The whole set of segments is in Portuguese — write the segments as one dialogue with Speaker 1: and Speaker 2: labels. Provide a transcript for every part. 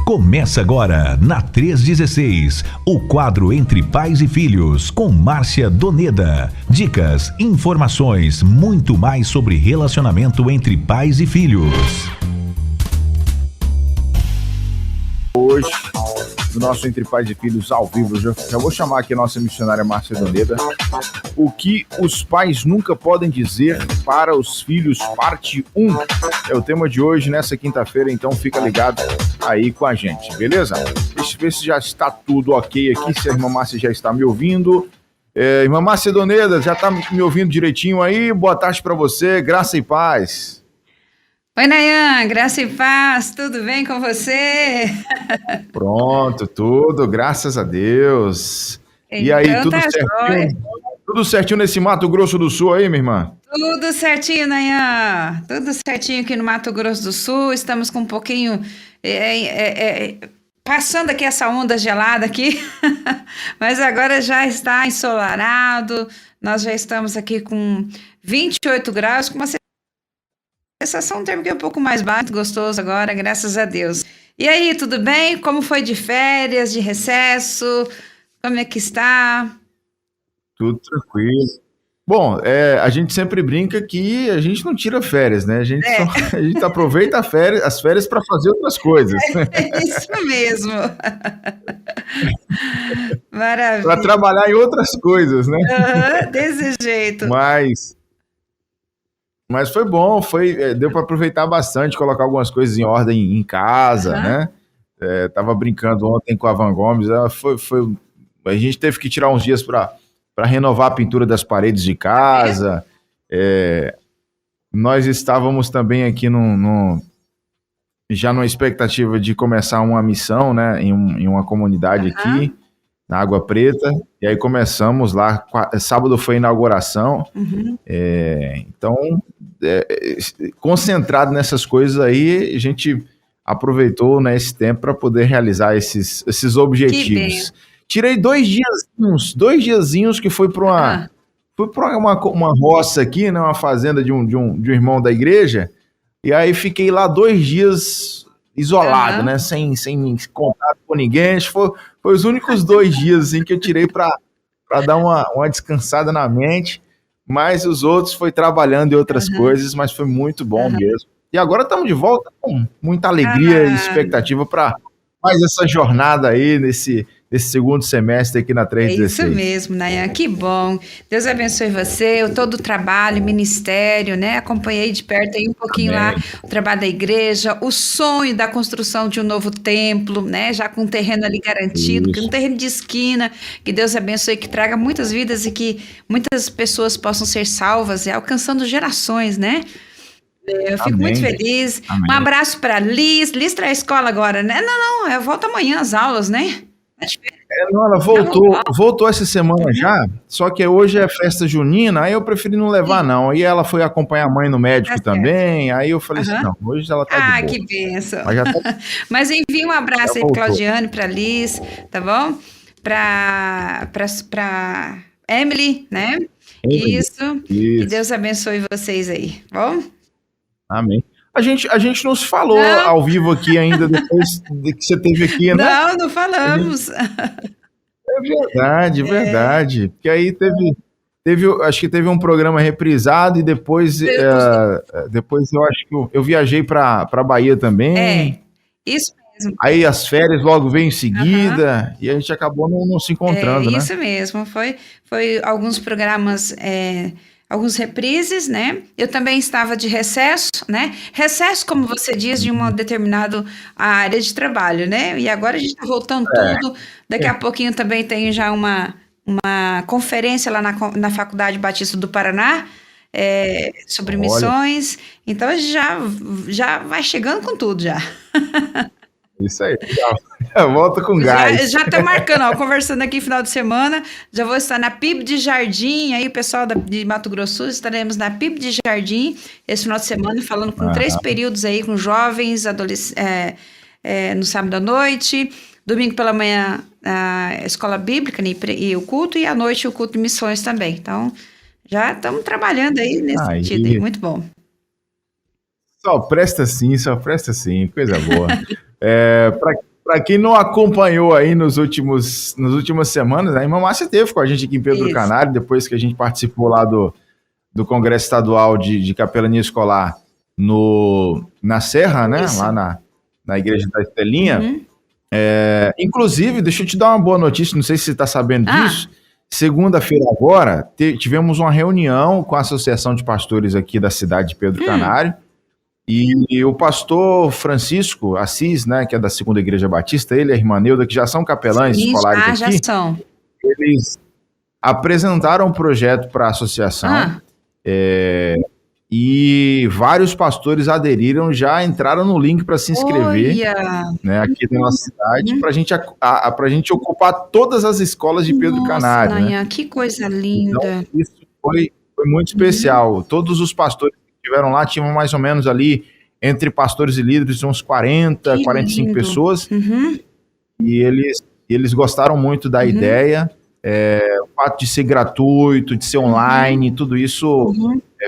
Speaker 1: Começa agora, na 316, o quadro Entre Pais e Filhos, com Márcia Doneda. Dicas, informações, muito mais sobre relacionamento entre pais e filhos.
Speaker 2: Hoje, no nosso Entre Pais e Filhos ao vivo, já vou chamar aqui a nossa missionária Márcia Doneda. O que os pais nunca podem dizer para os filhos, parte 1. É o tema de hoje, nessa quinta-feira, então fica ligado aí com a gente, beleza? Deixa eu ver se já está tudo ok aqui, se a irmã Márcia já está me ouvindo. Irmã Márcia Doneda, já está me ouvindo direitinho aí? Boa tarde para você, graça e paz.
Speaker 3: Oi, Nayan, graça e paz, tudo bem com você?
Speaker 2: Pronto, tudo, graças a Deus. E aí,
Speaker 3: Então
Speaker 2: tudo
Speaker 3: tá
Speaker 2: certinho?
Speaker 3: jóia.
Speaker 2: Tudo certinho nesse Mato Grosso do Sul aí, minha irmã?
Speaker 3: Tudo certinho, Nayan, tudo certinho aqui no Mato Grosso do Sul, estamos com um pouquinho, passando aqui essa onda gelada aqui, mas agora já está ensolarado, nós já estamos aqui com 28 graus, com uma sensação térmica um pouco mais baixa, gostoso agora, graças a Deus. E aí, tudo bem? Como foi de férias, de recesso? Como é que está?
Speaker 2: Tudo tranquilo. Bom, a gente sempre brinca que a gente não tira férias, né? A gente aproveita as férias para fazer outras coisas.
Speaker 3: É isso mesmo. Maravilha.
Speaker 2: Para trabalhar em outras coisas, né?
Speaker 3: Desse jeito.
Speaker 2: Mas foi bom, deu para aproveitar bastante, colocar algumas coisas em ordem em casa, né? Tava brincando ontem com a Van Gomes, a gente teve que tirar uns dias para renovar a pintura das paredes de casa. Nós estávamos também aqui já numa expectativa de começar uma missão, né, em uma comunidade aqui, na Água Preta, e aí começamos lá, sábado foi a inauguração, então, concentrado nessas coisas aí, a gente aproveitou, né, esse tempo para poder realizar esses objetivos. Tirei 2 diazinhos que foi para uma roça aqui, né, uma fazenda de um irmão da igreja, e aí fiquei lá 2 dias isolado, né, sem contato com ninguém. Foi os únicos 2 dias assim, que eu tirei para dar uma descansada na mente, mas os outros foi trabalhando em outras coisas, mas foi muito bom mesmo. E agora estamos de volta com muita alegria e expectativa para mais essa jornada aí nesse segundo semestre aqui na 316.
Speaker 3: É isso mesmo, Nayan, que bom. Deus abençoe você, todo o trabalho, ministério, né? Acompanhei de perto aí um pouquinho lá o trabalho da igreja, o sonho da construção de um novo templo, né? Já com um terreno ali garantido, um terreno de esquina. Que Deus abençoe, que traga muitas vidas e que muitas pessoas possam ser salvas e alcançando gerações, né? Eu fico muito feliz. Um abraço para Liz. Liz está à escola agora, né? Não, eu volto amanhã às aulas, né?
Speaker 2: Ela voltou essa semana já, só que hoje é festa junina, aí eu preferi não levar não, aí ela foi acompanhar a mãe no médico também, aí eu falei assim, não, hoje ela tá de boa.
Speaker 3: Que bênção. Mas envia um abraço aí para Claudiane, para Liz, tá bom? Para Emily, né? Isso, que Deus abençoe vocês aí, tá bom?
Speaker 2: Amém. A gente não se falou ao vivo aqui ainda, depois de que você teve aqui, né?
Speaker 3: Não falamos.
Speaker 2: É verdade. Porque aí acho que teve um programa reprisado e depois eu acho que eu viajei para Bahia também.
Speaker 3: Isso mesmo.
Speaker 2: Aí as férias logo veio em seguida e a gente acabou não se encontrando, né?
Speaker 3: Isso mesmo. Foi alguns programas... alguns reprises, né? Eu também estava de recesso, né? Recesso, como você diz, de uma determinada área de trabalho, né? E agora a gente está voltando tudo. Daqui a pouquinho também tem já uma conferência lá na Faculdade Batista do Paraná, sobre missões. Então a gente já vai chegando com tudo já.
Speaker 2: Isso aí, volta com gás.
Speaker 3: Já tô marcando, conversando aqui final de semana, já vou estar na PIB de Jardim, aí o pessoal de Mato Grosso do Sul, estaremos na PIB de Jardim esse final de semana, falando com 3 períodos aí, com jovens, adolescentes, no sábado à noite, domingo pela manhã a escola bíblica, né, e o culto, e à noite o culto de missões também. Então, já estamos trabalhando aí nesse sentido, aí, muito bom.
Speaker 2: Só presta sim, coisa boa. Para quem não acompanhou aí nas últimas semanas, a irmã Márcia esteve com a gente aqui em Pedro Canário, depois que a gente participou lá do Congresso Estadual de Capelania Escolar na Serra, né? Isso. Lá na Igreja da Estelinha. Uhum. Inclusive, deixa eu te dar uma boa notícia, não sei se você está sabendo disso. Segunda-feira agora, tivemos uma reunião com a Associação de Pastores aqui da cidade de Pedro Canário. E o pastor Francisco Assis, né, que é da Segunda Igreja Batista, ele e a irmã Neuda, que já são capelães escolares aqui, já são. Eles apresentaram um projeto para a associação e vários pastores aderiram, já entraram no link para se inscrever, né, aqui na nossa cidade, para a gente ocupar todas as escolas de Pedro Canário.
Speaker 3: Nayan, né? Que coisa linda.
Speaker 2: Então, isso foi muito especial. Todos os pastores estiveram lá, tinham mais ou menos ali, entre pastores e líderes, uns 40, 45 pessoas, e eles gostaram muito da ideia, o fato de ser gratuito, de ser online, tudo isso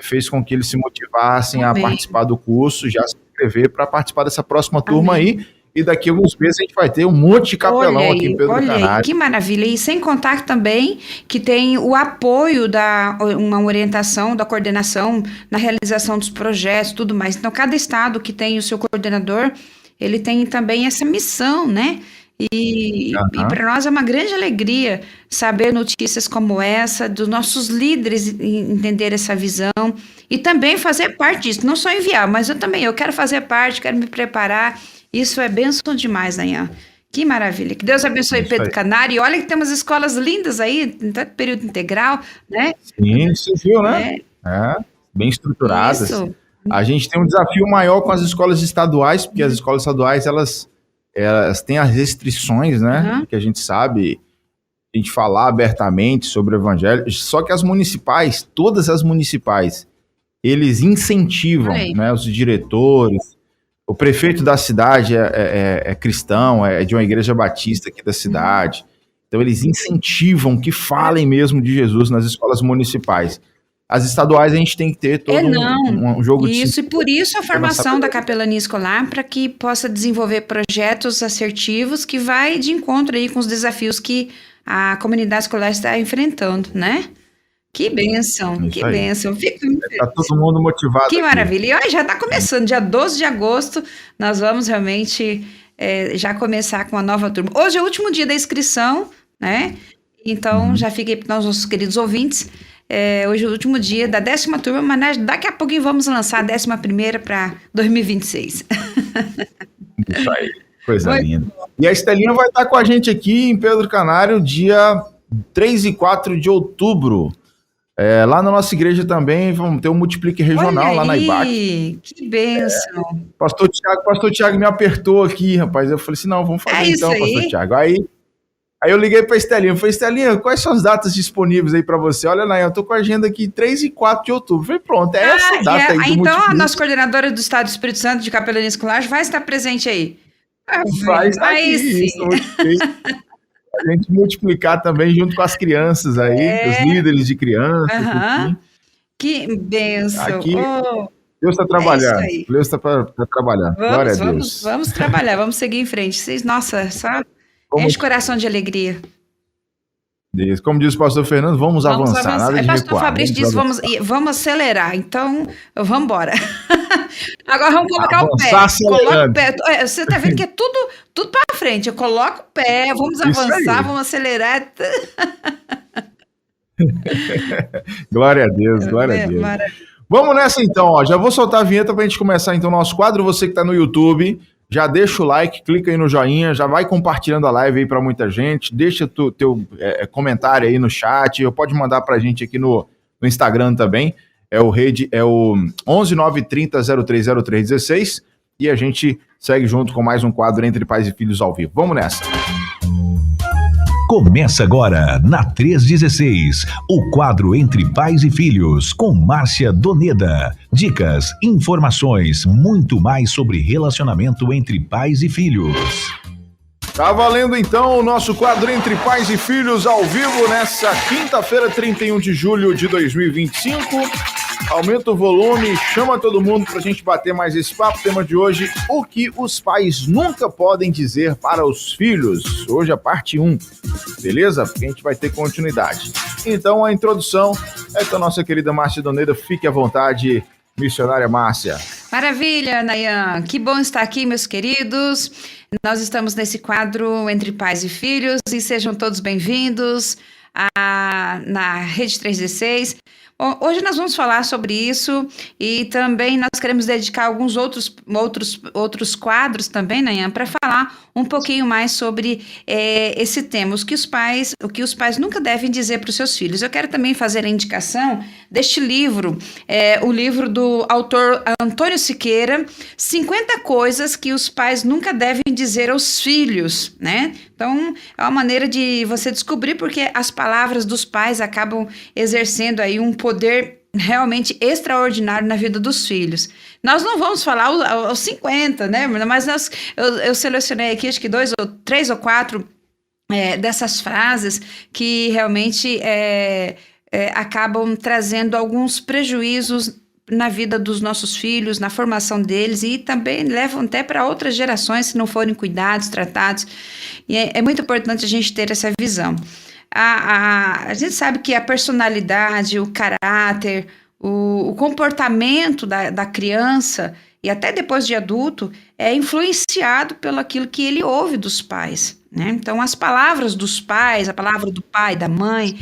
Speaker 2: fez com que eles se motivassem a participar do curso, já se inscrever para participar dessa próxima turma aí. E daqui a alguns meses a gente vai ter um monte de capelão aqui em Pedro Canário.
Speaker 3: Que maravilha. E sem contar também que tem o apoio uma orientação da coordenação na realização dos projetos, tudo mais. Então, cada estado que tem o seu coordenador, ele tem também essa missão, né? E para nós é uma grande alegria saber notícias como essa, dos nossos líderes entender essa visão e também fazer parte disso. Não só enviar, mas eu quero fazer parte, quero me preparar. Isso é bênção demais, Nayan. Que maravilha. Que Deus abençoe Pedro Canário. E olha que temos escolas lindas aí, período integral, né?
Speaker 2: Sim, você viu, né? Bem estruturadas. Isso. A gente tem um desafio maior com as escolas estaduais, porque as escolas estaduais, elas têm as restrições, né? Que a gente sabe, a gente falar abertamente sobre o evangelho. Só que as municipais, todas as municipais, eles incentivam, né, os diretores. O prefeito da cidade é cristão, é de uma igreja batista aqui da cidade. Então, eles incentivam que falem mesmo de Jesus nas escolas municipais. As estaduais, a gente tem que ter todo um jogo de...
Speaker 3: Isso, e por isso a formação da capelania escolar, para que possa desenvolver projetos assertivos que vai de encontro aí com os desafios que a comunidade escolar está enfrentando, né? Que bênção, que bênção.
Speaker 2: Está todo mundo motivado.
Speaker 3: Que maravilha. E já está começando, dia 12 de agosto, nós vamos realmente já começar com a nova turma. Hoje é o último dia da inscrição, né? Então, já fiquei para os nossos queridos ouvintes. Hoje é o último dia da 10ª turma, mas daqui a pouquinho vamos lançar a 11ª para 2026.
Speaker 2: Isso aí, coisa linda. E a Estelinha vai estar com a gente aqui em Pedro Canário, dia 3 e 4 de outubro. Lá na nossa igreja também vamos ter um multiplique regional lá na IBAC.
Speaker 3: Que bênção.
Speaker 2: Pastor Tiago me apertou aqui, rapaz. Eu falei assim, não, vamos fazer então, Pastor Tiago. Aí eu liguei para a Estelinha, falei, Estelinha, quais são as datas disponíveis aí para você? Olha, Nayan, eu tô com a agenda aqui 3 e 4 de outubro. Falei, pronto, é essa data aí do
Speaker 3: então
Speaker 2: multiplique.
Speaker 3: A nossa coordenadora do Estado do Espírito Santo de capelania escolar vai estar presente aí.
Speaker 2: Vai estar aqui, isso, a gente multiplicar também junto com as crianças aí, os líderes de crianças.
Speaker 3: Que bênção.
Speaker 2: Aqui, Deus está trabalhando. Deus está trabalhando. Glória a Deus.
Speaker 3: Vamos trabalhar, vamos seguir em frente. Nossa, só enche o coração de alegria.
Speaker 2: Como diz o pastor Fernando, vamos avançar. Nada de
Speaker 3: pastor
Speaker 2: recuar.
Speaker 3: Fabrício diz, vamos acelerar. Então, vamos embora. Agora vamos colocar o pé. Coloca o pé. Você está vendo que é tudo para frente. Eu coloco o pé, vamos avançar, vamos acelerar.
Speaker 2: Glória a Deus, glória a Deus. Maravilha. Vamos nessa então, ó. Já vou soltar a vinheta para a gente começar então o nosso quadro. Você que está no YouTube, já deixa o like, clica aí no joinha, já vai compartilhando a live aí para muita gente, deixa teu comentário aí no chat, ou pode mandar para a gente aqui no Instagram também, é o 11930030316, e a gente segue junto com mais um quadro Entre Pais e Filhos ao vivo. Vamos nessa!
Speaker 1: Começa agora, na 316, o quadro Entre Pais e Filhos, com Márcia Doneda. Dicas, informações, muito mais sobre relacionamento entre pais e filhos.
Speaker 2: Tá valendo então o nosso quadro Entre Pais e Filhos ao vivo nessa quinta-feira, 31 de julho de 2025. Aumenta o volume, chama todo mundo pra gente bater mais esse papo. Tema de hoje, o que os pais nunca podem dizer para os filhos. Hoje a parte 1, beleza? Porque a gente vai ter continuidade. Então a introdução é com a nossa querida Márcia Doneda. Fique à vontade, missionária Márcia.
Speaker 3: Maravilha, Nayan. Que bom estar aqui, meus queridos. Nós estamos nesse quadro Entre Pais e Filhos e sejam todos bem-vindos na Rede 316. Bom, hoje nós vamos falar sobre isso e também nós queremos dedicar alguns outros quadros também, Nayan, para falar um pouquinho mais sobre esse tema, o que os pais nunca devem dizer para os seus filhos. Eu quero também fazer a indicação deste livro, o livro do autor Antônio Siqueira, 50 coisas que os pais nunca devem dizer aos filhos, né? Então, é uma maneira de você descobrir porque as palavras dos pais acabam exercendo aí um poder realmente extraordinário na vida dos filhos. Nós não vamos falar aos 50, né? Mas eu selecionei aqui, acho que 3 ou 4 dessas frases que realmente acabam trazendo alguns prejuízos na vida dos nossos filhos, na formação deles e também levam até para outras gerações se não forem cuidados, tratados. E é muito importante a gente ter essa visão. A gente sabe que a personalidade, o caráter, o comportamento da criança e até depois de adulto é influenciado pelo aquilo que ele ouve dos pais, né? Então, as palavras dos pais, a palavra do pai, da mãe,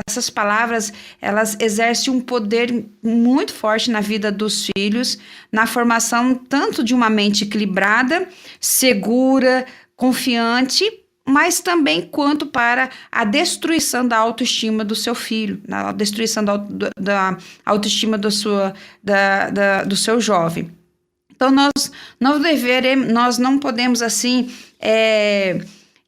Speaker 3: essas palavras, elas exercem um poder muito forte na vida dos filhos, na formação tanto de uma mente equilibrada, segura, confiante, mas também quanto para a destruição da autoestima do seu filho, a destruição da autoestima do seu jovem. Então, nós não podemos, assim,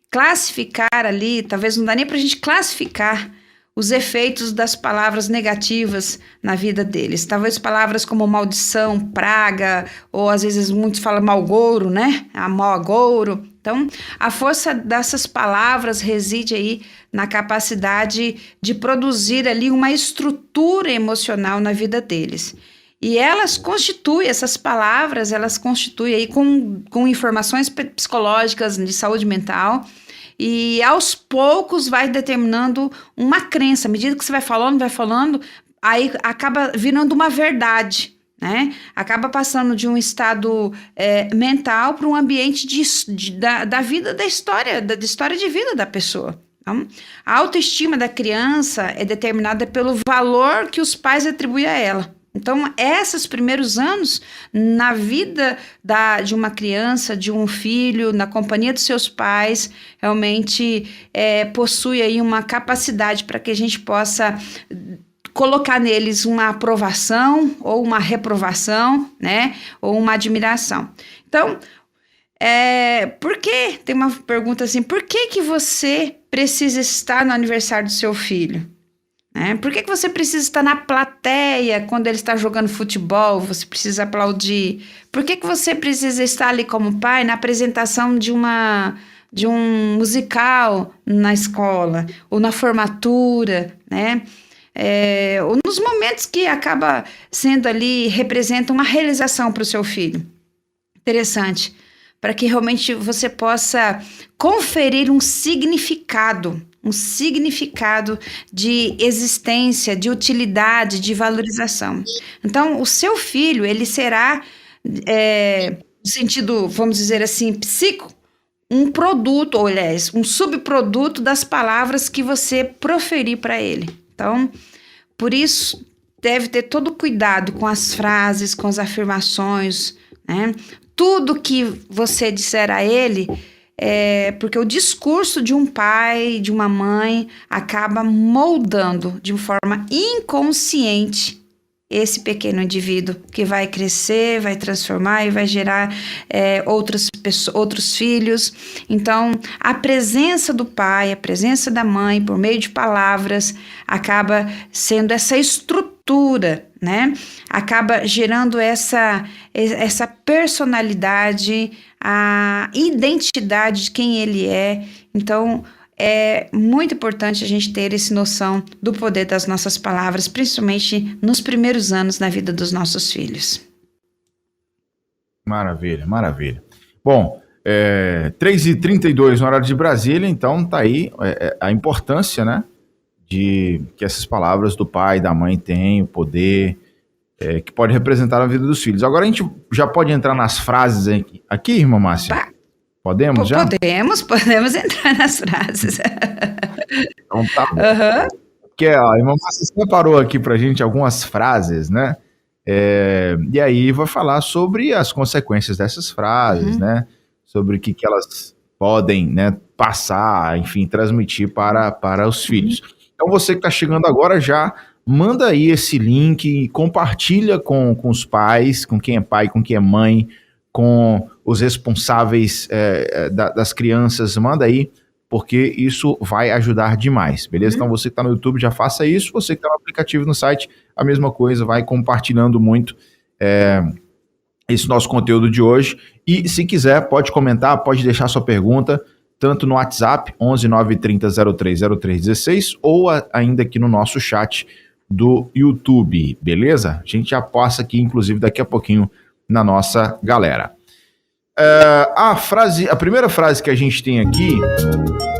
Speaker 3: classificar ali, talvez não dá nem para a gente classificar os efeitos das palavras negativas na vida deles. Talvez palavras como maldição, praga, ou às vezes muitos falam malgouro, né? Malgouro. Então, a força dessas palavras reside aí na capacidade de produzir ali uma estrutura emocional na vida deles. E essas palavras, elas constituem aí com informações psicológicas de saúde mental, e aos poucos vai determinando uma crença. À medida que você vai falando, aí acaba virando uma verdade, né? Acaba passando de um estado mental para um ambiente da vida, da história de vida da pessoa. Então, a autoestima da criança é determinada pelo valor que os pais atribuem a ela. Então, esses primeiros anos na vida de uma criança, de um filho, na companhia dos seus pais, realmente possui aí uma capacidade para que a gente possa colocar neles uma aprovação ou uma reprovação, né? Ou uma admiração. Então, tem uma pergunta assim, por que você precisa estar no aniversário do seu filho? Por que você precisa estar na plateia quando ele está jogando futebol? Você precisa aplaudir. Por que você precisa estar ali como pai na apresentação de um musical na escola? Ou na formatura, né? Ou nos momentos que acaba sendo ali, representa uma realização para o seu filho. Interessante. Para que realmente você possa conferir um significado de existência, de utilidade, de valorização. Então, o seu filho, ele será, no sentido, vamos dizer assim, psico, um produto, ou aliás, um subproduto das palavras que você proferir para ele. Então, por isso, deve ter todo cuidado com as frases, com as afirmações, né? Tudo que você disser a ele, porque o discurso de um pai, de uma mãe, acaba moldando de forma inconsciente esse pequeno indivíduo que vai crescer, vai transformar e vai gerar outros filhos. Então, a presença do pai, a presença da mãe, por meio de palavras, acaba sendo essa estrutura, né? Acaba gerando essa personalidade, a identidade de quem ele é. Então, é muito importante a gente ter essa noção do poder das nossas palavras, principalmente nos primeiros anos na vida dos nossos filhos.
Speaker 2: Maravilha, maravilha. Bom, 3h32 no horário de Brasília, então tá aí a importância, né, de que essas palavras do pai e da mãe têm o poder que pode representar a vida dos filhos. Agora a gente já pode entrar nas frases aqui, irmã Márcia? Podemos já?
Speaker 3: Podemos entrar nas frases.
Speaker 2: Então tá bom. Uhum. Porque a irmã Márcia separou aqui pra gente algumas frases, né? E aí vai falar sobre as consequências dessas frases, né? Sobre o que elas podem, né, passar, enfim, transmitir para os filhos. Então você que está chegando agora já manda aí esse link e compartilha com os pais, com quem é pai, com quem é mãe, com os responsáveis das crianças, manda aí, porque isso vai ajudar demais, beleza? Então você que está no YouTube já faça isso, você que está no aplicativo no site, a mesma coisa, vai compartilhando muito esse nosso conteúdo de hoje. E se quiser, pode comentar, pode deixar sua pergunta, tanto no WhatsApp, 11 930 03 0316, ou ainda aqui no nosso chat do YouTube, beleza? A gente já passa aqui, inclusive, daqui a pouquinho na nossa galera. A primeira frase que a gente tem aqui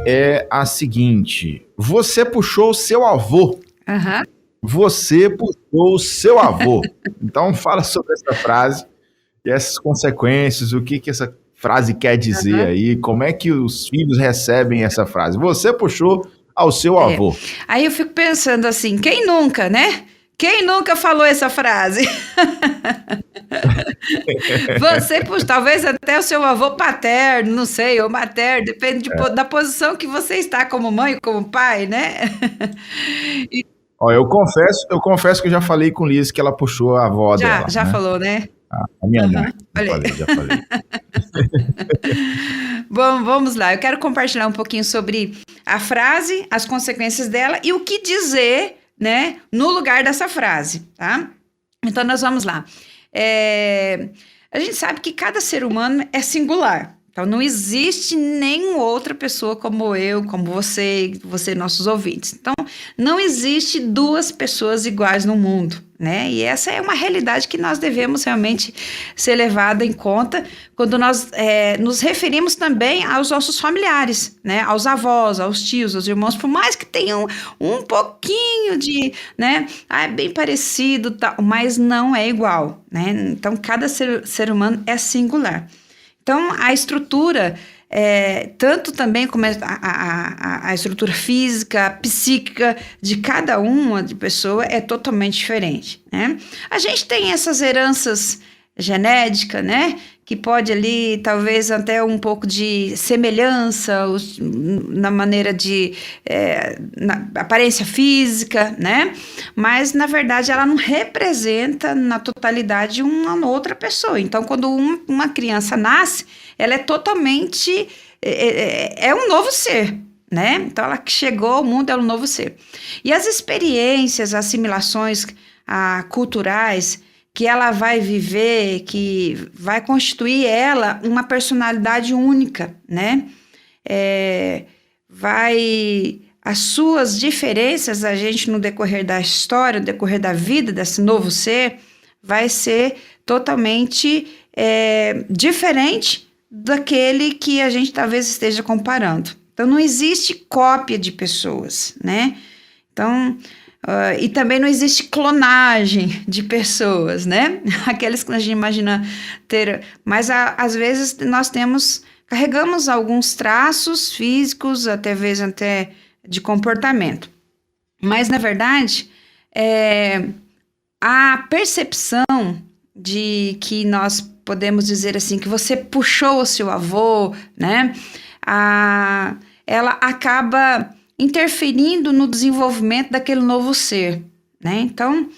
Speaker 2: é a seguinte: você puxou o seu avô.
Speaker 3: Uhum.
Speaker 2: Você puxou o seu avô. Então fala sobre essa frase e essas consequências, o que essa frase quer dizer aí, como é que os filhos recebem essa frase. Você puxou ao seu avô.
Speaker 3: Aí eu fico pensando assim, quem nunca, né? Quem nunca falou essa frase? Você puxou, talvez até o seu avô paterno, não sei, ou materno, depende da posição que você está como mãe, como pai, né?
Speaker 2: Ó, eu confesso que eu já falei com Liz que ela puxou a avó dela.
Speaker 3: Já né? Falou, né?
Speaker 2: A minha mãe. Já falei.
Speaker 3: Bom, vamos lá. Eu quero compartilhar um pouquinho sobre a frase, as consequências dela e o que dizer, né, no lugar dessa frase, tá? Então, nós vamos lá. A gente sabe que cada ser humano é singular. Então, não existe nenhuma outra pessoa como eu, como você, nossos ouvintes. Então, não existe duas pessoas iguais no mundo, né? E essa é uma realidade que nós devemos realmente ser levada em conta quando nós nos referimos também aos nossos familiares, né? Aos avós, aos tios, aos irmãos, por mais que tenham um pouquinho de, né? É bem parecido, mas não é igual, né? Então, cada ser humano é singular. Então, a estrutura, tanto também como a estrutura física, psíquica de cada uma de pessoa é totalmente diferente, né? A gente tem essas heranças genéticas, né? Que pode ali, talvez até um pouco de semelhança na maneira de na aparência física, né? Mas, na verdade, ela não representa na totalidade uma outra pessoa. Então, quando uma criança nasce, ela é totalmente... é um novo ser, né? Então, ela que chegou ao mundo é um novo ser. E as experiências, assimilações culturais que ela vai viver, que vai constituir ela uma personalidade única, né? As suas diferenças, a gente no decorrer da história, no decorrer da vida desse novo ser, vai ser totalmente diferente daquele que a gente talvez esteja comparando. Então, não existe cópia de pessoas, né? Então... e também não existe clonagem de pessoas, né? Aqueles que a gente imagina ter... Mas, às vezes, nós carregamos alguns traços físicos, até vezes até de comportamento. Mas, na verdade, a percepção de que nós podemos dizer assim, que você puxou o seu avô, né? Ela acaba... interferindo no desenvolvimento daquele novo ser, né? Então,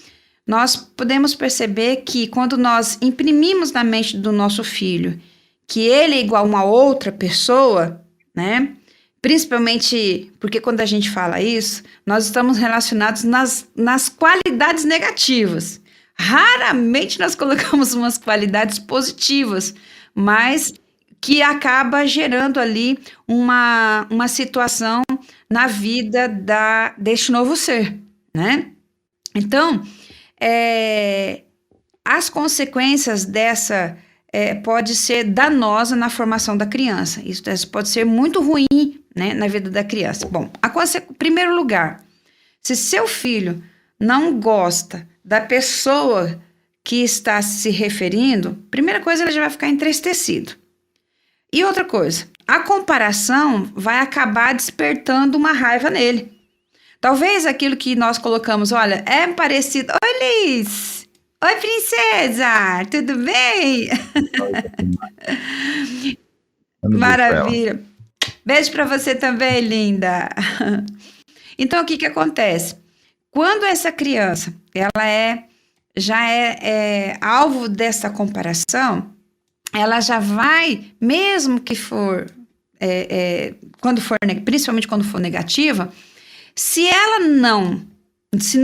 Speaker 3: nós podemos perceber que quando nós imprimimos na mente do nosso filho que ele é igual a uma outra pessoa, né? Principalmente porque quando a gente fala isso, nós estamos relacionados nas qualidades negativas. Raramente nós colocamos umas qualidades positivas, mas que acaba gerando ali uma situação na vida deste novo ser, né? Então, as consequências dessa pode ser danosa na formação da criança. Isso pode ser muito ruim, né, na vida da criança. Bom, em primeiro lugar, se seu filho não gosta da pessoa que está se referindo, primeira coisa, ele já vai ficar entristecido. E outra coisa, a comparação vai acabar despertando uma raiva nele. Talvez aquilo que nós colocamos, olha, é parecido. Oi, Liz! Oi, princesa! Tudo bem? Maravilha! Beijo para você também, linda! Então, o que acontece? Quando essa criança ela já é alvo dessa comparação, ela já vai, mesmo que for, principalmente quando for negativa, se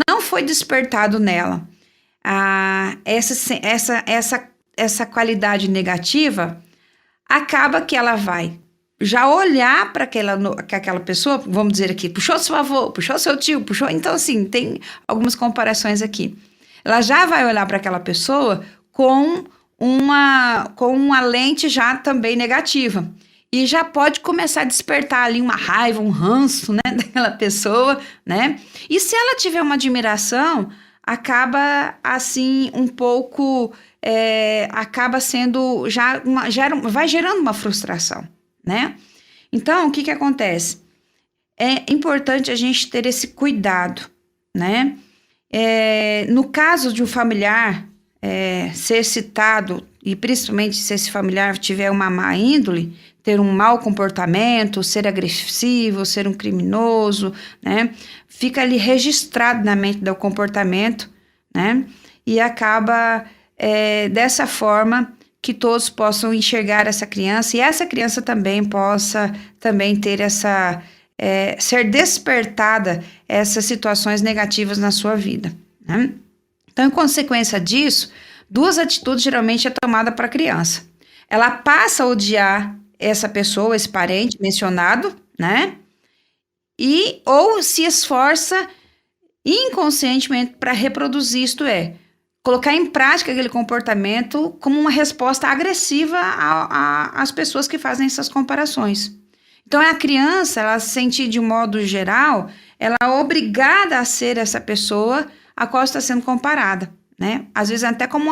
Speaker 3: não foi despertado nela essa qualidade negativa, acaba que ela vai já olhar para aquela pessoa, vamos dizer aqui, puxou seu avô, puxou seu tio, então assim, tem algumas comparações aqui. Ela já vai olhar para aquela pessoa com uma lente já também negativa. E já pode começar a despertar ali uma raiva, um ranço, né, daquela pessoa, né? E se ela tiver uma admiração, acaba assim um pouco, acaba sendo vai gerando uma frustração, né? Então, o que acontece? É importante a gente ter esse cuidado, né? No caso de um familiar ser citado, e principalmente se esse familiar tiver uma má índole, ter um mau comportamento, ser agressivo, ser um criminoso, né? Fica ali registrado na mente do comportamento, né? E acaba dessa forma que todos possam enxergar essa criança, e essa criança também possa ter ser despertada essas situações negativas na sua vida, né? Então, em consequência disso, 2 atitudes geralmente é tomada para a criança. Ela passa a odiar essa pessoa, esse parente mencionado, né? Ou se esforça inconscientemente para reproduzir, isto colocar em prática aquele comportamento como uma resposta agressiva às pessoas que fazem essas comparações. Então, a criança, ela se sente de modo geral, ela é obrigada a ser essa pessoa a qual está sendo comparada, né? Às vezes até como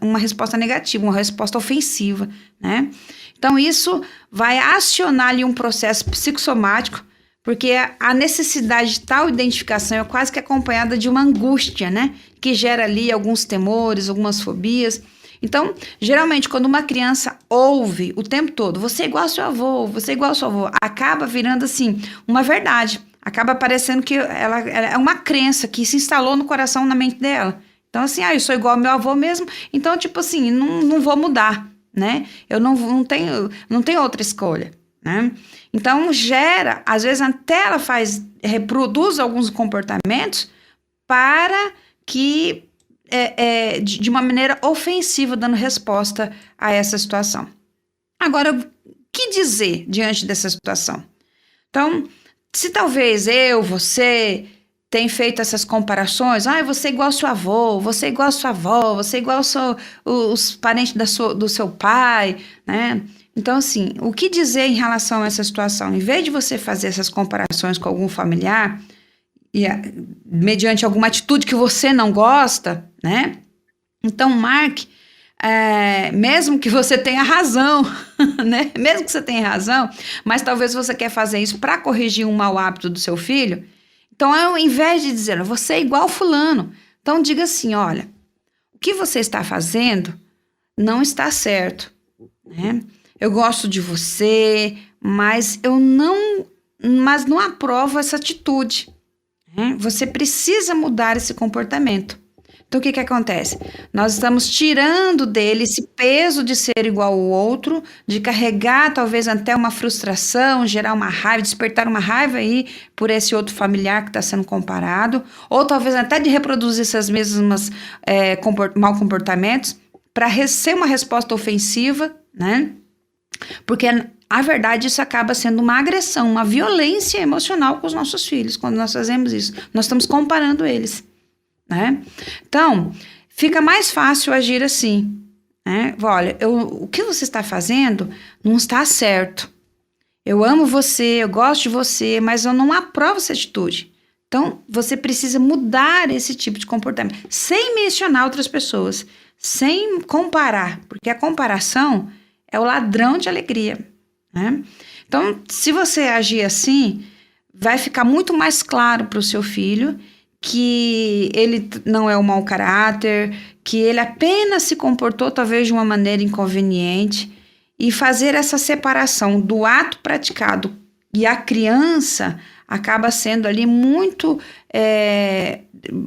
Speaker 3: uma resposta negativa, uma resposta ofensiva, né? Então, isso vai acionar ali um processo psicossomático, porque a necessidade de tal identificação é quase que acompanhada de uma angústia, né? Que gera ali alguns temores, algumas fobias. Então, geralmente, quando uma criança ouve o tempo todo, você é igual ao seu avô, você é igual ao seu avô, acaba virando, assim, uma verdade. Acaba parecendo que ela é uma crença que se instalou no coração, na mente dela. Então, assim, eu sou igual ao meu avô mesmo, então, tipo assim, não vou mudar, né? Eu não tenho outra escolha, né? Então, gera, às vezes até ela reproduz alguns comportamentos para que, de uma maneira ofensiva, dando resposta a essa situação. Agora, o que dizer diante dessa situação? Então, se talvez você tem feito essas comparações, você é igual ao seu avô, você é igual à sua avó, você é igual os parentes do seu pai, né? Então, assim, o que dizer em relação a essa situação? Em vez de você fazer essas comparações com algum familiar, mediante alguma atitude que você não gosta, né? Então, marque, mesmo que você tenha razão, né? Mesmo que você tenha razão, mas talvez você quer fazer isso para corrigir um mau hábito do seu filho. Então, ao invés de dizer, você é igual fulano, então diga assim, olha, o que você está fazendo não está certo, né? Eu gosto de você, mas não aprovo essa atitude, né? Você precisa mudar esse comportamento. Então, o que acontece? Nós estamos tirando dele esse peso de ser igual ao outro, de carregar talvez até uma frustração, gerar uma raiva, despertar uma raiva aí por esse outro familiar que está sendo comparado, ou talvez até de reproduzir essas mesmas maus comportamentos para ser uma resposta ofensiva, né? Porque a verdade, isso acaba sendo uma agressão, uma violência emocional com os nossos filhos, quando nós fazemos isso. Nós estamos comparando eles, né? Então, fica mais fácil agir assim, né? Olha, o que você está fazendo não está certo. Eu amo você, eu gosto de você, mas eu não aprovo essa atitude. Então, você precisa mudar esse tipo de comportamento, sem mencionar outras pessoas, sem comparar, porque a comparação é o ladrão de alegria, né? Então, se você agir assim, vai ficar muito mais claro para o seu filho que ele não é um mau caráter, que ele apenas se comportou talvez de uma maneira inconveniente, e fazer essa separação do ato praticado e a criança acaba sendo ali muito,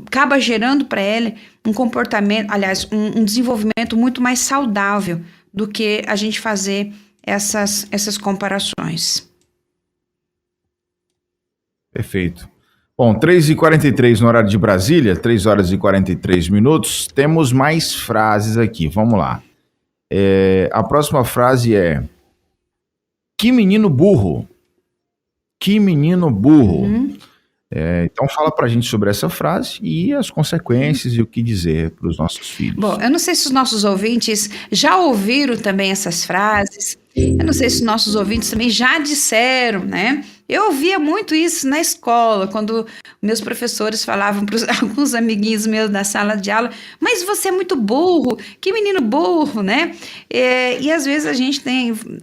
Speaker 3: acaba gerando para ele um comportamento, aliás, um desenvolvimento muito mais saudável do que a gente fazer essas comparações.
Speaker 2: Perfeito. Bom, 3h43 no horário de Brasília, 3 horas e 43 minutos, temos mais frases aqui, vamos lá. A próxima frase é: que menino burro. Que menino burro. Então fala pra gente sobre essa frase e as consequências e o que dizer para os nossos filhos.
Speaker 3: Bom, eu não sei se os nossos ouvintes já ouviram também essas frases. Eu não sei se os nossos ouvintes também já disseram, né? Eu ouvia muito isso na escola, quando meus professores falavam para alguns amiguinhos meus da sala de aula: mas você é muito burro, que menino burro, né? E às vezes a gente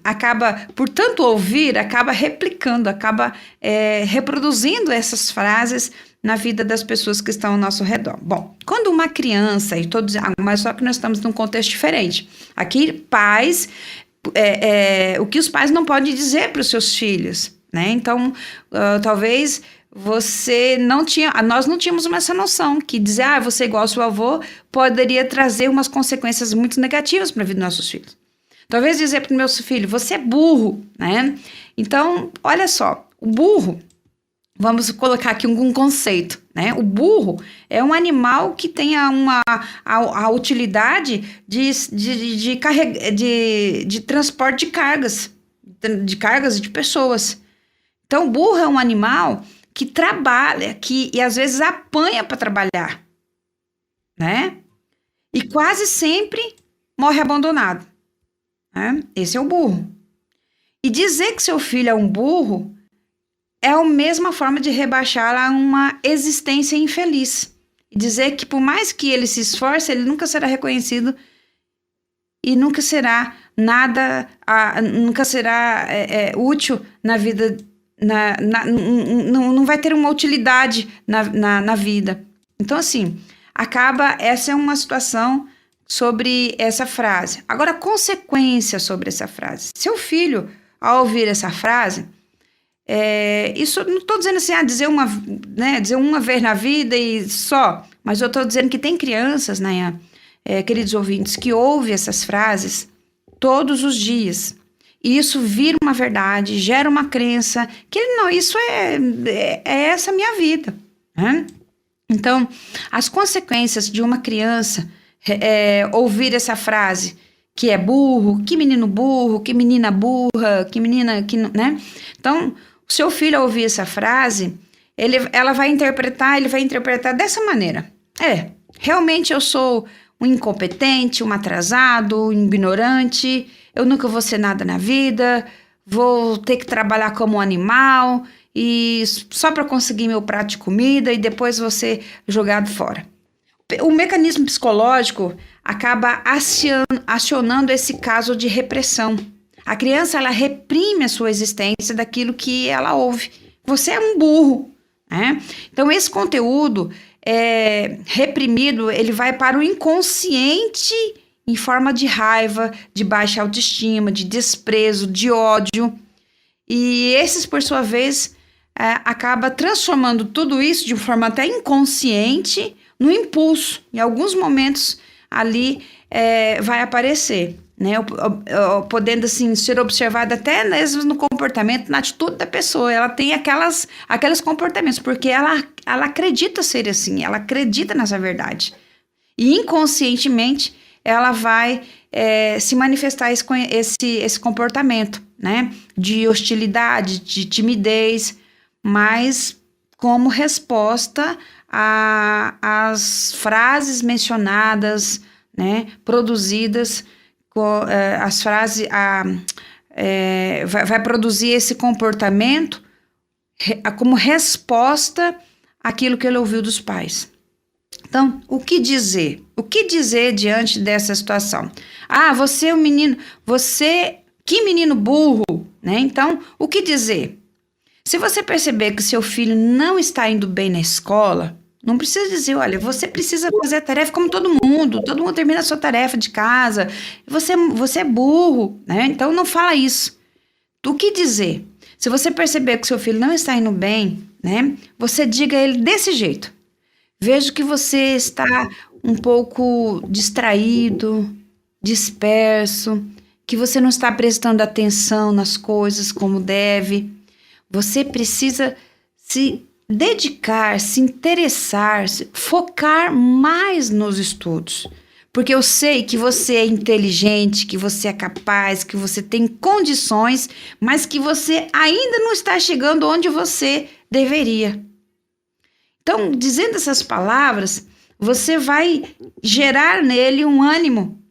Speaker 3: acaba, por tanto ouvir, acaba replicando, acaba reproduzindo essas frases na vida das pessoas que estão ao nosso redor. Bom, quando uma criança, mas só que nós estamos num contexto diferente. Aqui, pais, o que os pais não podem dizer para os seus filhos, né? Então, talvez nós não tínhamos essa noção que dizer, você é igual ao seu avô, poderia trazer umas consequências muito negativas para a vida dos nossos filhos. Talvez dizer para o meu filho: você é burro, né? Então, olha só, o burro, vamos colocar aqui um conceito, né? O burro é um animal que tem a utilidade de transporte de cargas e de pessoas. Então, o burro é um animal que trabalha, e às vezes apanha para trabalhar, né? E quase sempre morre abandonado, né? Esse é o burro. E dizer que seu filho é um burro é a mesma forma de rebaixá-lo a uma existência infeliz. E dizer que por mais que ele se esforce, ele nunca será reconhecido e nunca será útil na vida, não vai ter uma utilidade na vida. Então, assim, essa é uma situação sobre essa frase. Agora, consequência sobre essa frase. Seu filho, ao ouvir essa frase, isso não estou dizendo assim, dizer uma vez na vida e só, mas eu estou dizendo que tem crianças, né, queridos ouvintes, que ouvem essas frases todos os dias. E isso vira uma verdade, gera uma crença que isso é essa minha vida, né? Então, as consequências de uma criança ouvir essa frase, que é burro, que menino burro, que menina burra, que menina, né? Então, o seu filho, ao ouvir essa frase, ele vai interpretar dessa maneira. Realmente eu sou um incompetente, um atrasado, um ignorante, eu nunca vou ser nada na vida, vou ter que trabalhar como um animal, e só para conseguir meu prato de comida, e depois vou ser jogado fora. O mecanismo psicológico acaba acionando esse caso de repressão. A criança, ela reprime a sua existência daquilo que ela ouve. Você é um burro, né? Então, esse conteúdo reprimido, ele vai para o inconsciente em forma de raiva, de baixa autoestima, de desprezo, de ódio. E esses, por sua vez, acaba transformando tudo isso de forma até inconsciente no impulso. Em alguns momentos ali vai aparecer, né? Podendo assim ser observada até mesmo no comportamento, na atitude da pessoa. Ela tem aqueles comportamentos, porque ela acredita ser assim, ela acredita nessa verdade. E inconscientemente ela vai se manifestar esse comportamento, né? De hostilidade, de timidez, mas como resposta às frases mencionadas, né? Produzidas, as frases, vai produzir esse comportamento como resposta àquilo que ele ouviu dos pais. Então, o que dizer? O que dizer diante dessa situação? Você é um menino, que menino burro, né? Então, o que dizer? Se você perceber que seu filho não está indo bem na escola, não precisa dizer, olha, você precisa fazer a tarefa como todo mundo termina a sua tarefa de casa, você é burro, né? Então, não fala isso. O que dizer? Se você perceber que seu filho não está indo bem, né? Você diga a ele desse jeito. Vejo que você está um pouco distraído, disperso, que você não está prestando atenção nas coisas como deve. Você precisa se dedicar, se interessar, focar mais nos estudos. Porque eu sei que você é inteligente, que você é capaz, que você tem condições, mas que você ainda não está chegando onde você deveria. Então, dizendo essas palavras, você vai gerar nele um ânimo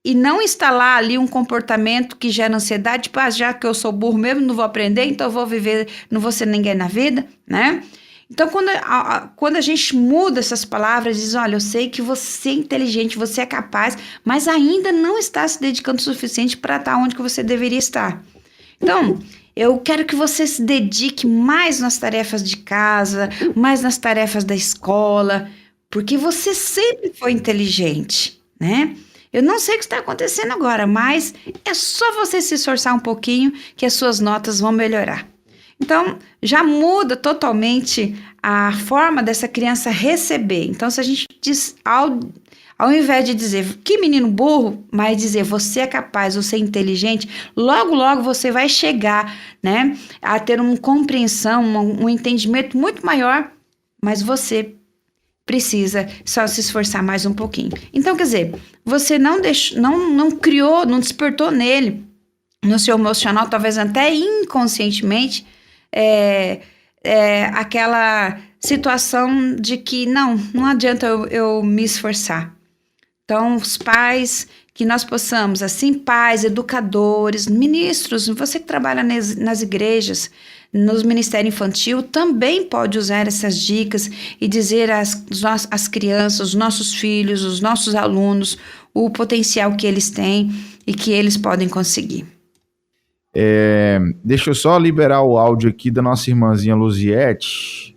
Speaker 3: e não instalar ali um comportamento que gera ansiedade, tipo, já que eu sou burro mesmo, não vou aprender, então eu vou viver, não vou ser ninguém na vida, né? Então, quando a gente muda essas palavras, diz, olha, eu sei que você é inteligente, você é capaz, mas ainda não está se dedicando o suficiente para estar onde que você deveria estar. Então, eu quero que você se dedique mais nas tarefas de casa, mais nas tarefas da escola, porque você sempre foi inteligente, né? Eu não sei o que está acontecendo agora, mas é só você se esforçar um pouquinho que as suas notas vão melhorar. Então, já muda totalmente a forma dessa criança receber. Então, se a gente diz, ao invés de dizer que menino burro, mas dizer você é capaz, você é inteligente, logo, logo você vai chegar, né, a ter uma compreensão, um entendimento muito maior, mas você precisa só se esforçar mais um pouquinho. Então, quer dizer, você não criou, não despertou nele, no seu emocional, talvez até inconscientemente, aquela situação de que não adianta eu me esforçar. Então, os pais, que nós possamos, assim, pais, educadores, ministros, você que trabalha nas igrejas, no Ministério Infantil, também pode usar essas dicas e dizer às crianças, os nossos filhos, os nossos alunos, o potencial que eles têm e que eles podem conseguir.
Speaker 2: Deixa eu só liberar o áudio aqui da nossa irmãzinha Luziete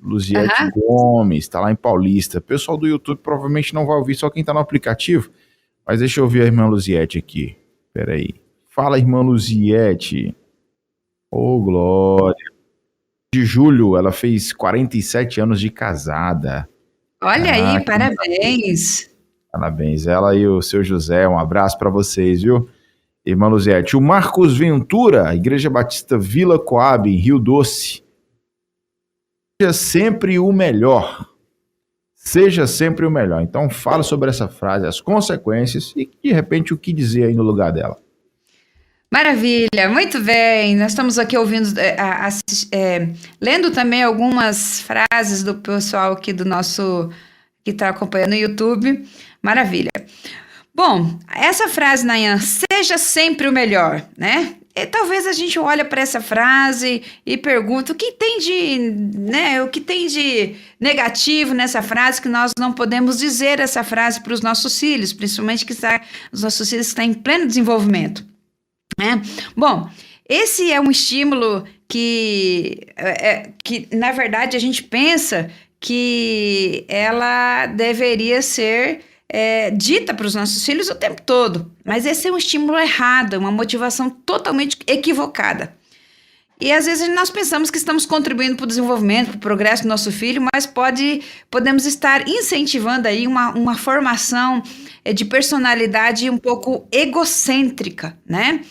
Speaker 2: Gomes, tá lá em Paulista. O pessoal do YouTube provavelmente não vai ouvir, só quem tá no aplicativo, mas deixa eu ouvir a irmã Luziete aqui. Peraí. Fala, irmã Luziete. Ô, glória. De julho, ela fez 47 anos de casada.
Speaker 3: Olha aí, parabéns.
Speaker 2: Parabéns. Ela e o seu José, um abraço para vocês, viu? Irmã Luziete, o Marcos Ventura, Igreja Batista Vila Coab, em Rio Doce. Seja sempre o melhor. Seja sempre o melhor. Então fala sobre essa frase, as consequências e, de repente, o que dizer aí no lugar dela.
Speaker 3: Maravilha, muito bem. Nós estamos aqui ouvindo, lendo também algumas frases do pessoal aqui que está acompanhando no YouTube. Maravilha. Bom, essa frase, Nayan, seja sempre o melhor, né? E talvez a gente olhe para essa frase e pergunta o que tem de negativo nessa frase que nós não podemos dizer essa frase para os nossos filhos, principalmente os nossos filhos que estão em pleno desenvolvimento, né? Bom, esse é um estímulo que na verdade, a gente pensa que ela deveria ser dita para os nossos filhos o tempo todo, mas esse é um estímulo errado, uma motivação totalmente equivocada. E às vezes nós pensamos que estamos contribuindo para o desenvolvimento, para o progresso do nosso filho, mas podemos estar incentivando aí uma formação de personalidade um pouco egocêntrica, né?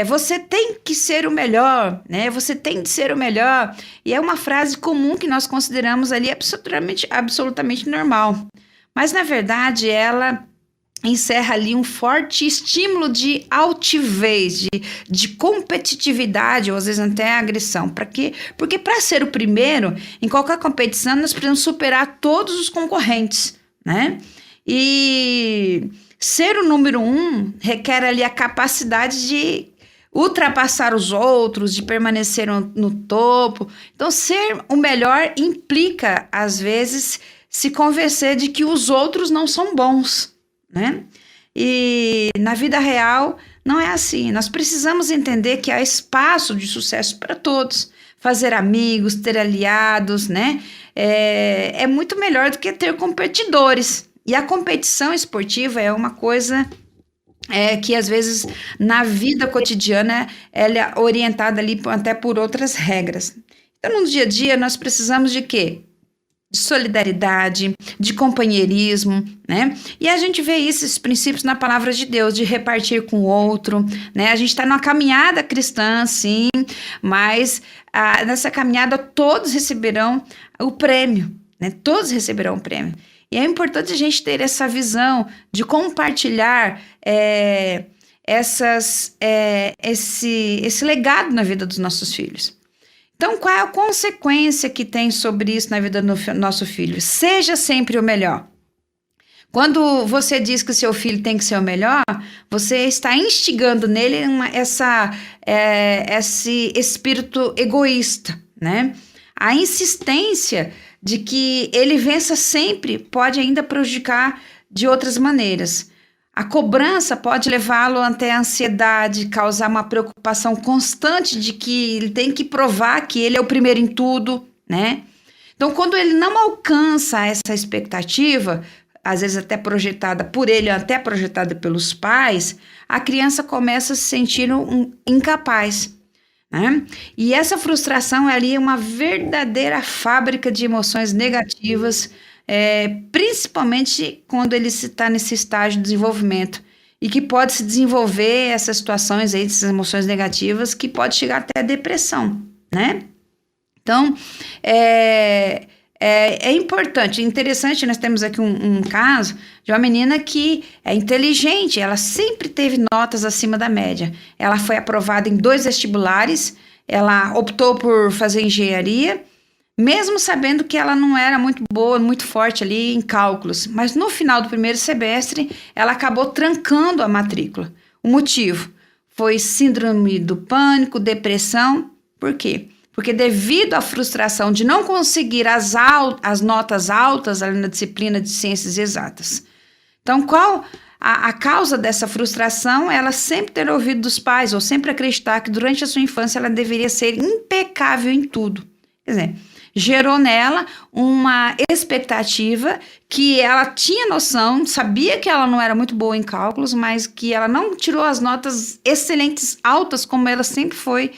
Speaker 3: Você tem que ser o melhor, né? Você tem de ser o melhor. E é uma frase comum que nós consideramos ali absolutamente normal. Mas, na verdade, ela encerra ali um forte estímulo de altivez, de competitividade, ou às vezes até agressão. Para quê? Porque para ser o primeiro, em qualquer competição, nós precisamos superar todos os concorrentes, né? E ser o número 1 requer ali a capacidade de ultrapassar os outros, de permanecer no topo. Então, ser o melhor implica, às vezes, se convencer de que os outros não são bons, né? E na vida real não é assim. Nós precisamos entender que há espaço de sucesso para todos. Fazer amigos, ter aliados, né? É muito melhor do que ter competidores. E a competição esportiva é uma coisa que às vezes na vida cotidiana ela é orientada ali até por outras regras. Então no dia a dia nós precisamos de quê? De solidariedade, de companheirismo, né? E a gente vê esses princípios na palavra de Deus, de repartir com o outro, né? A gente está numa caminhada cristã, sim, mas nessa caminhada todos receberão o prêmio, né? Todos receberão o prêmio. E é importante a gente ter essa visão de compartilhar esse legado na vida dos nossos filhos. Então, qual é a consequência que tem sobre isso na vida do nosso filho? Seja sempre o melhor. Quando você diz que o seu filho tem que ser o melhor, você está instigando nele esse espírito egoísta, né? A insistência de que ele vença sempre pode ainda prejudicar de outras maneiras. A cobrança pode levá-lo até a ansiedade, causar uma preocupação constante de que ele tem que provar que ele é o primeiro em tudo, né? Então, quando ele não alcança essa expectativa, às vezes até projetada por ele, até projetada pelos pais, a criança começa a se sentir incapaz, né? E essa frustração ali é uma verdadeira fábrica de emoções negativas, principalmente quando ele está nesse estágio de desenvolvimento e que pode se desenvolver essas situações aí, essas emoções negativas, que pode chegar até a depressão, né? Então, é importante, interessante, nós temos aqui um caso de uma menina que é inteligente, ela sempre teve notas acima da média. Ela foi aprovada em 2 vestibulares, ela optou por fazer engenharia, mesmo sabendo que ela não era muito boa, muito forte ali em cálculos. Mas no final do primeiro semestre, ela acabou trancando a matrícula. O motivo foi síndrome do pânico, depressão. Por quê? Porque devido à frustração de não conseguir as notas altas ali na disciplina de ciências exatas. Então, qual a causa dessa frustração? Ela sempre ter ouvido dos pais, ou sempre acreditar que durante a sua infância ela deveria ser impecável em tudo. Quer dizer, gerou nela uma expectativa que ela tinha noção, sabia que ela não era muito boa em cálculos, mas que ela não tirou as notas excelentes, altas, como ela sempre foi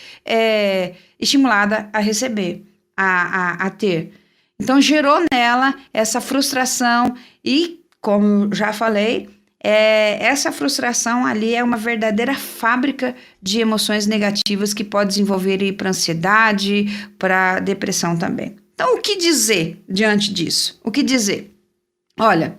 Speaker 3: estimulada a receber, a ter. Então, gerou nela essa frustração e, como já falei, essa frustração ali é uma verdadeira fábrica de emoções negativas que pode desenvolver para ansiedade, para depressão também. Então, o que dizer diante disso? O que dizer? Olha,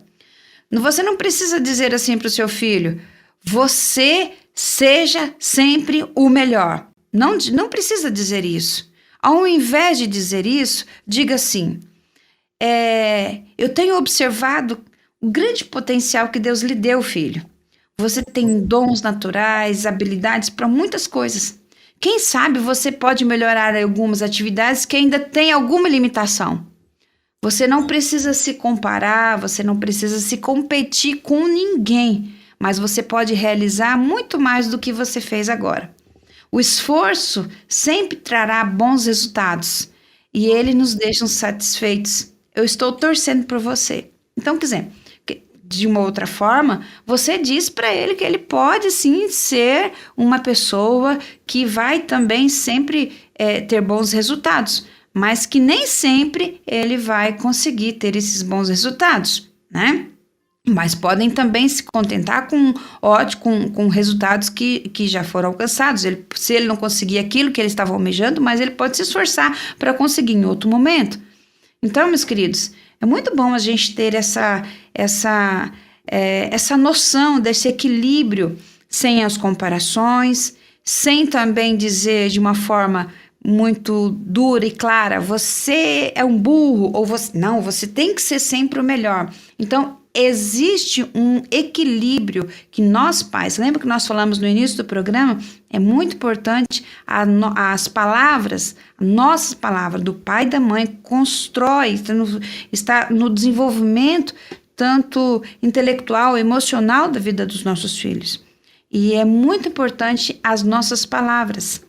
Speaker 3: você não precisa dizer assim para o seu filho, você seja sempre o melhor. Não precisa dizer isso. Ao invés de dizer isso, diga assim, eu tenho observado o grande potencial que Deus lhe deu, filho. Você tem dons naturais, habilidades para muitas coisas. Quem sabe você pode melhorar algumas atividades que ainda têm alguma limitação. Você não precisa se comparar, você não precisa se competir com ninguém, mas você pode realizar muito mais do que você fez agora. O esforço sempre trará bons resultados e ele nos deixa satisfeitos. Eu estou torcendo por você. Então, quer dizer, de uma outra forma, você diz para ele que ele pode sim ser uma pessoa que vai também sempre ter bons resultados, mas que nem sempre ele vai conseguir ter esses bons resultados, né? Mas podem também se contentar com resultados que já foram alcançados. Se ele não conseguir aquilo que ele estava almejando, mas ele pode se esforçar para conseguir em outro momento. Então, meus queridos, é muito bom a gente ter essa essa noção desse equilíbrio, sem as comparações, sem também dizer de uma forma muito dura e clara, você é um burro, ou você tem que ser sempre o melhor. Então, existe um equilíbrio que nós pais, lembra que nós falamos no início do programa, é muito importante as palavras, nossas palavras do pai e da mãe constrói, está no desenvolvimento tanto intelectual, emocional da vida dos nossos filhos. E é muito importante as nossas palavras,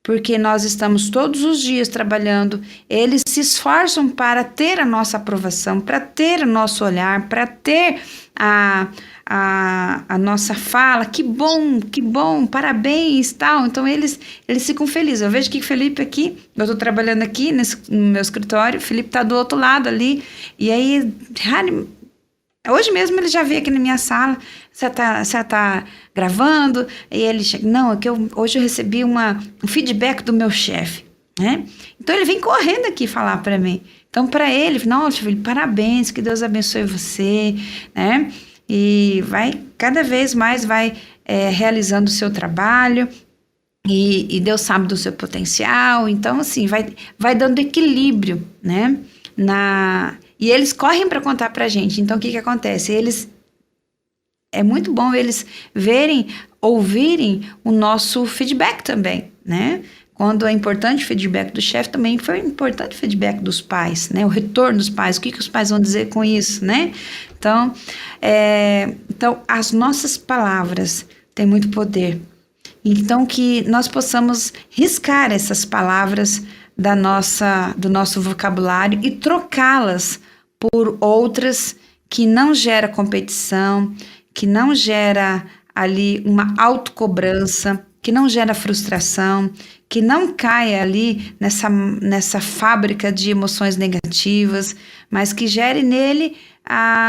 Speaker 3: porque nós estamos todos os dias trabalhando, eles se esforçam para ter a nossa aprovação, para ter o nosso olhar, para ter a nossa fala, que bom, parabéns, tal. Então eles ficam felizes. Eu vejo que o Felipe aqui, eu estou trabalhando aqui no meu escritório, o Felipe está do outro lado ali, e aí, hoje mesmo ele já veio aqui na minha sala, você tá gravando, e ele chega, não, é que hoje eu recebi um feedback do meu chefe, né? Então ele vem correndo aqui falar para mim. Então para ele, nossa, filho, parabéns, que Deus abençoe você, né? E cada vez mais realizando o seu trabalho, e Deus sabe do seu potencial, então assim, vai dando equilíbrio, né? E eles correm para contar pra gente. Então, o que acontece? É muito bom eles ouvirem o nosso feedback também, né? Quando é importante o feedback do chefe, também foi importante o feedback dos pais, né? O retorno dos pais, o que os pais vão dizer com isso, né? Então, as nossas palavras têm muito poder. Então, que nós possamos riscar essas palavras do nosso vocabulário e trocá-las por outras que não gera competição, que não gera ali uma autocobrança, que não gera frustração, que não caia ali nessa fábrica de emoções negativas, mas que gere nele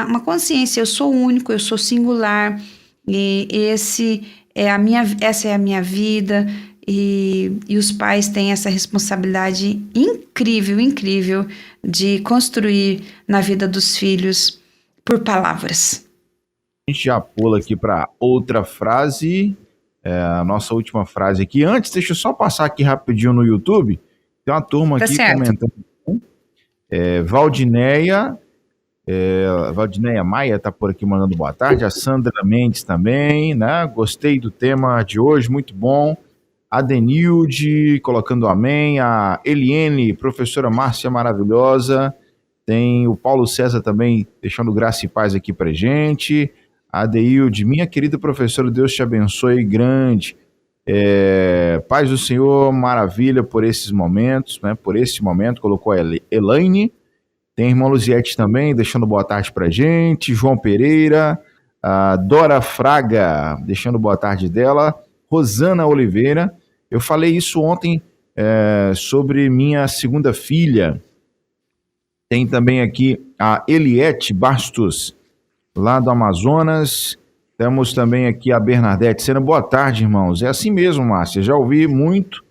Speaker 3: uma consciência, eu sou único, eu sou singular, e essa é a minha vida. E os pais têm essa responsabilidade incrível de construir na vida dos filhos por palavras.
Speaker 2: A gente já pula aqui para outra frase, a nossa última frase aqui. Antes, deixa eu só passar aqui rapidinho no YouTube. Tem uma turma aqui comentando. Valdineia Maia está por aqui mandando boa tarde. A Sandra Mendes também, né? Gostei do tema de hoje, muito bom. A Denilde colocando amém, a Eliene, professora Márcia maravilhosa, tem o Paulo César também deixando graça e paz aqui pra gente, a Deilde, minha querida professora, Deus te abençoe grande, paz do Senhor, maravilha por esses momentos, né, por esse momento, colocou a Elaine, tem a irmã Luziete também deixando boa tarde pra gente, João Pereira, a Dora Fraga deixando boa tarde dela, Rosana Oliveira, eu falei isso ontem sobre minha segunda filha. Tem também aqui a Eliette Bastos, lá do Amazonas. Temos também aqui a Bernadette sendo boa tarde, irmãos. É assim mesmo, Márcia. Já ouvi muito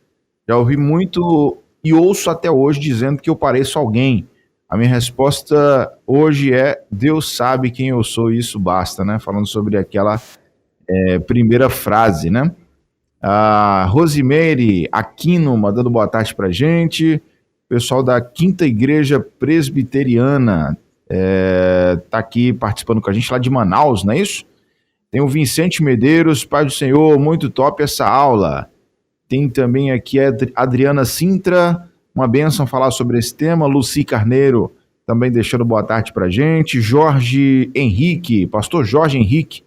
Speaker 2: e ouço até hoje dizendo que eu pareço alguém. A minha resposta hoje é: Deus sabe quem eu sou e isso basta, né? Falando sobre aquela primeira frase, né? A Rosimeire Aquino mandando boa tarde pra gente. Pessoal da Quinta Igreja Presbiteriana tá aqui participando com a gente lá de Manaus, não é isso? Tem o Vicente Medeiros, Pai do Senhor, muito top essa aula. Tem também aqui a Adriana Sintra, uma bênção falar sobre esse tema. Luci Carneiro também deixando boa tarde pra gente. Jorge Henrique, pastor Jorge Henrique,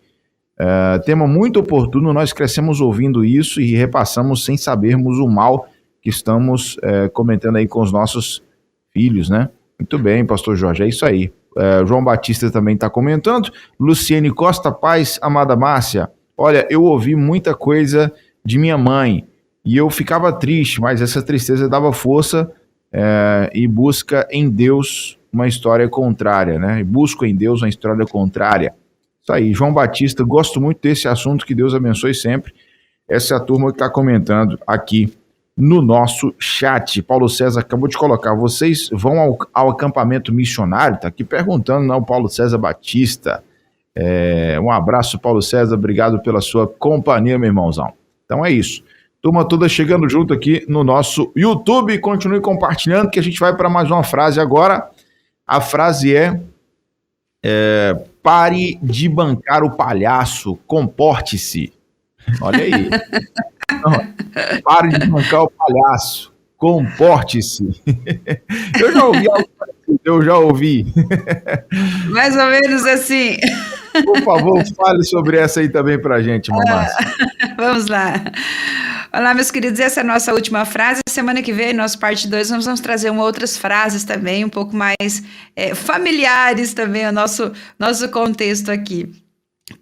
Speaker 2: tema muito oportuno, nós crescemos ouvindo isso e repassamos sem sabermos o mal que estamos comentando aí com os nossos filhos, né? Muito bem, pastor Jorge, é isso aí. João Batista também está comentando. Luciene Costa, paz, amada Márcia. Olha, eu ouvi muita coisa de minha mãe e eu ficava triste, mas essa tristeza dava força e busca em Deus uma história contrária, né? E busco em Deus uma história contrária. Isso aí, João Batista, gosto muito desse assunto, que Deus abençoe sempre. Essa é a turma que está comentando aqui no nosso chat. Paulo César acabou de colocar, vocês vão ao acampamento missionário? Está aqui perguntando, não, Paulo César Batista. Um abraço, Paulo César, obrigado pela sua companhia, meu irmãozão. Então é isso. Turma toda chegando junto aqui no nosso YouTube. Continue compartilhando que a gente vai para mais uma frase agora. A frase pare de bancar o palhaço, comporte-se. Olha aí. Não, pare de bancar o palhaço, comporte-se. Eu já ouvi.
Speaker 3: Mais ou menos assim.
Speaker 2: Por favor, fale sobre essa aí também pra gente, Mamassa.
Speaker 3: Vamos lá. Olá, meus queridos, essa é a nossa última frase. Semana que vem, nosso parte 2, nós vamos trazer outras frases também, um pouco mais familiares também ao nosso contexto aqui.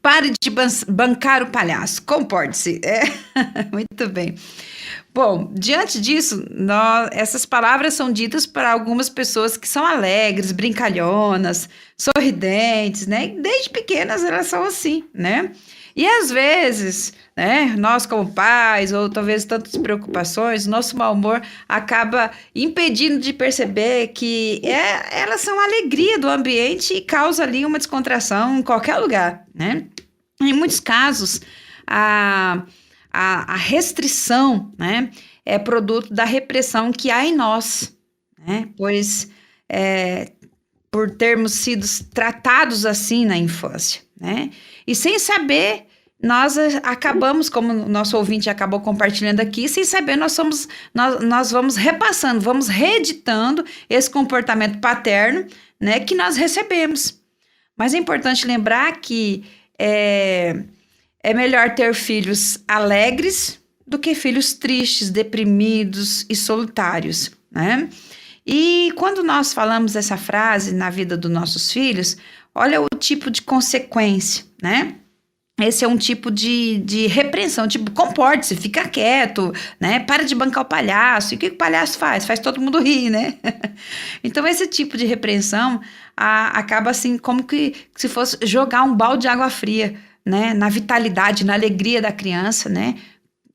Speaker 3: Pare de bancar o palhaço, comporte-se. Muito bem. Bom, diante disso, essas palavras são ditas para algumas pessoas que são alegres, brincalhonas, sorridentes, né? Desde pequenas elas são assim, né? E às vezes, né, nós como pais, ou talvez tantas preocupações, nosso mau humor acaba impedindo de perceber que elas são a alegria do ambiente e causa ali uma descontração em qualquer lugar, né? Em muitos casos, a restrição, né, é produto da repressão que há em nós, né? Pois por termos sido tratados assim na infância, né? E sem saber, nós acabamos, como o nosso ouvinte acabou compartilhando aqui, sem saber nós vamos repassando, vamos reeditando esse comportamento paterno, né, que nós recebemos. Mas é importante lembrar que é melhor ter filhos alegres do que filhos tristes, deprimidos e solitários, né? E quando nós falamos essa frase na vida dos nossos filhos, olha o tipo de consequência, né? Esse é um tipo de repreensão, tipo, comporte-se, fica quieto, né? Para de bancar o palhaço. E o que o palhaço faz? Faz todo mundo rir, né? Então, esse tipo de repreensão acaba assim, como que se fosse jogar um balde de água fria, né? Na vitalidade, na alegria da criança, né?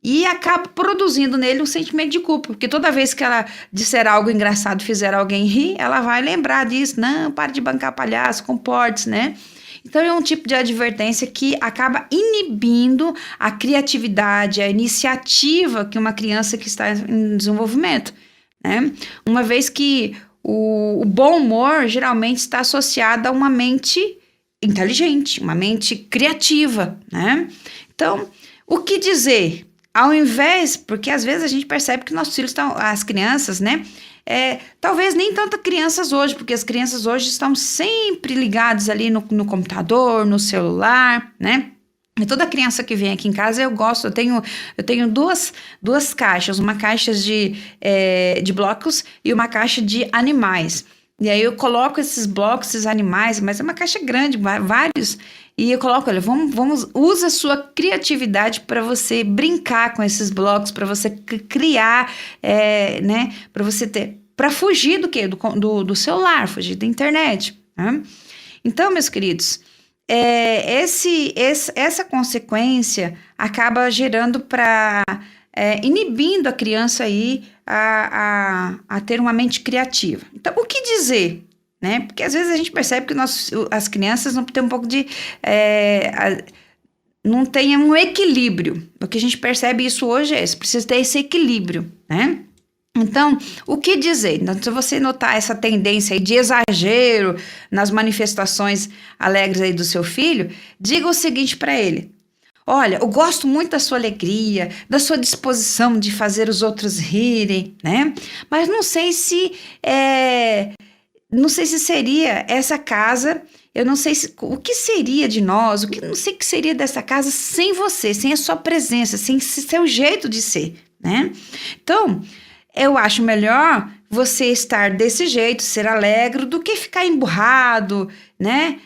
Speaker 3: E acaba produzindo nele um sentimento de culpa, porque toda vez que ela disser algo engraçado, fizer alguém rir, ela vai lembrar disso. Não, para de bancar palhaço, comporte-se, né? Então, é um tipo de advertência que acaba inibindo a criatividade, a iniciativa que uma criança que está em desenvolvimento, né? Uma vez que o bom humor geralmente está associado a uma mente inteligente, uma mente criativa, né? Então, o que dizer? Ao invés, porque às vezes a gente percebe que nossos filhos estão, as crianças, né? Talvez nem tantas crianças hoje, porque as crianças hoje estão sempre ligadas ali no computador, no celular, né? E toda criança que vem aqui em casa eu tenho duas caixas, uma caixa de blocos e uma caixa de animais. E aí eu coloco esses blocos, esses animais, mas é uma caixa grande, vários. E eu coloco, olha, usa a sua criatividade para você brincar com esses blocos, para você criar, né? Para fugir do quê? Do celular, fugir da internet. Né? Então, meus queridos, essa consequência acaba gerando inibindo a criança aí a ter uma mente criativa. Então, o que dizer? Né? Porque às vezes a gente percebe que as crianças não têm um pouco de... não tem um equilíbrio. O que a gente percebe isso hoje precisa ter esse equilíbrio, né? Então, o que dizer? Então, se você notar essa tendência aí de exagero nas manifestações alegres aí do seu filho, diga o seguinte para ele: olha, eu gosto muito da sua alegria, da sua disposição de fazer os outros rirem, né? Mas não sei se seria essa casa, eu não sei o que seria de nós, não sei o que seria dessa casa sem você, sem a sua presença, sem seu jeito de ser, né? Então, eu acho melhor você estar desse jeito, ser alegre, do que ficar emburrado, né?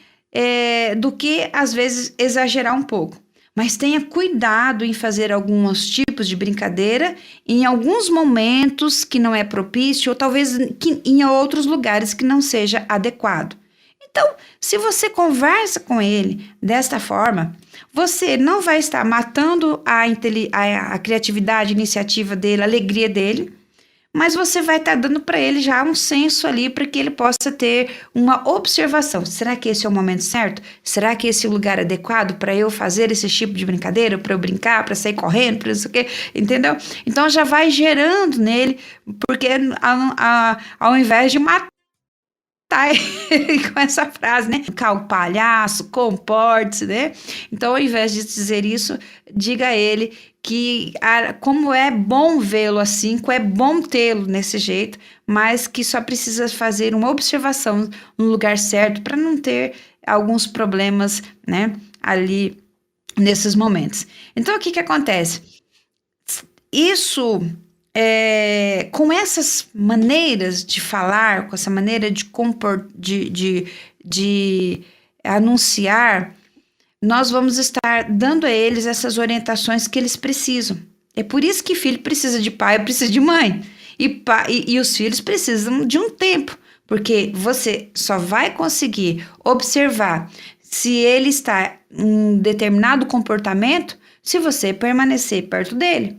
Speaker 3: Do que, às vezes, exagerar um pouco. Mas tenha cuidado em fazer alguns tipos de brincadeira em alguns momentos que não é propício, ou talvez em outros lugares que não seja adequado. Então, se você conversa com ele desta forma, você não vai estar matando a criatividade, a iniciativa dele, a alegria dele, mas você vai estar dando para ele já um senso ali para que ele possa ter uma observação. Será que esse é o momento certo? Será que esse é o lugar adequado para eu fazer esse tipo de brincadeira, para eu brincar, para sair correndo, para isso aqui, entendeu? Então já vai gerando nele, porque ao invés de matar ele com essa frase, né? O palhaço, comporte-se, né? Então, ao invés de dizer isso, diga a ele que como é bom vê-lo assim, como é bom tê-lo nesse jeito, mas que só precisa fazer uma observação no lugar certo para não ter alguns problemas, né? Ali nesses momentos. Então, o que acontece? Isso... com essas maneiras de falar, com essa maneira de anunciar, nós vamos estar dando a eles essas orientações que eles precisam. É por isso que filho precisa de pai, precisa de mãe. E os filhos precisam de um tempo, porque você só vai conseguir observar se ele está em um determinado comportamento se você permanecer perto dele.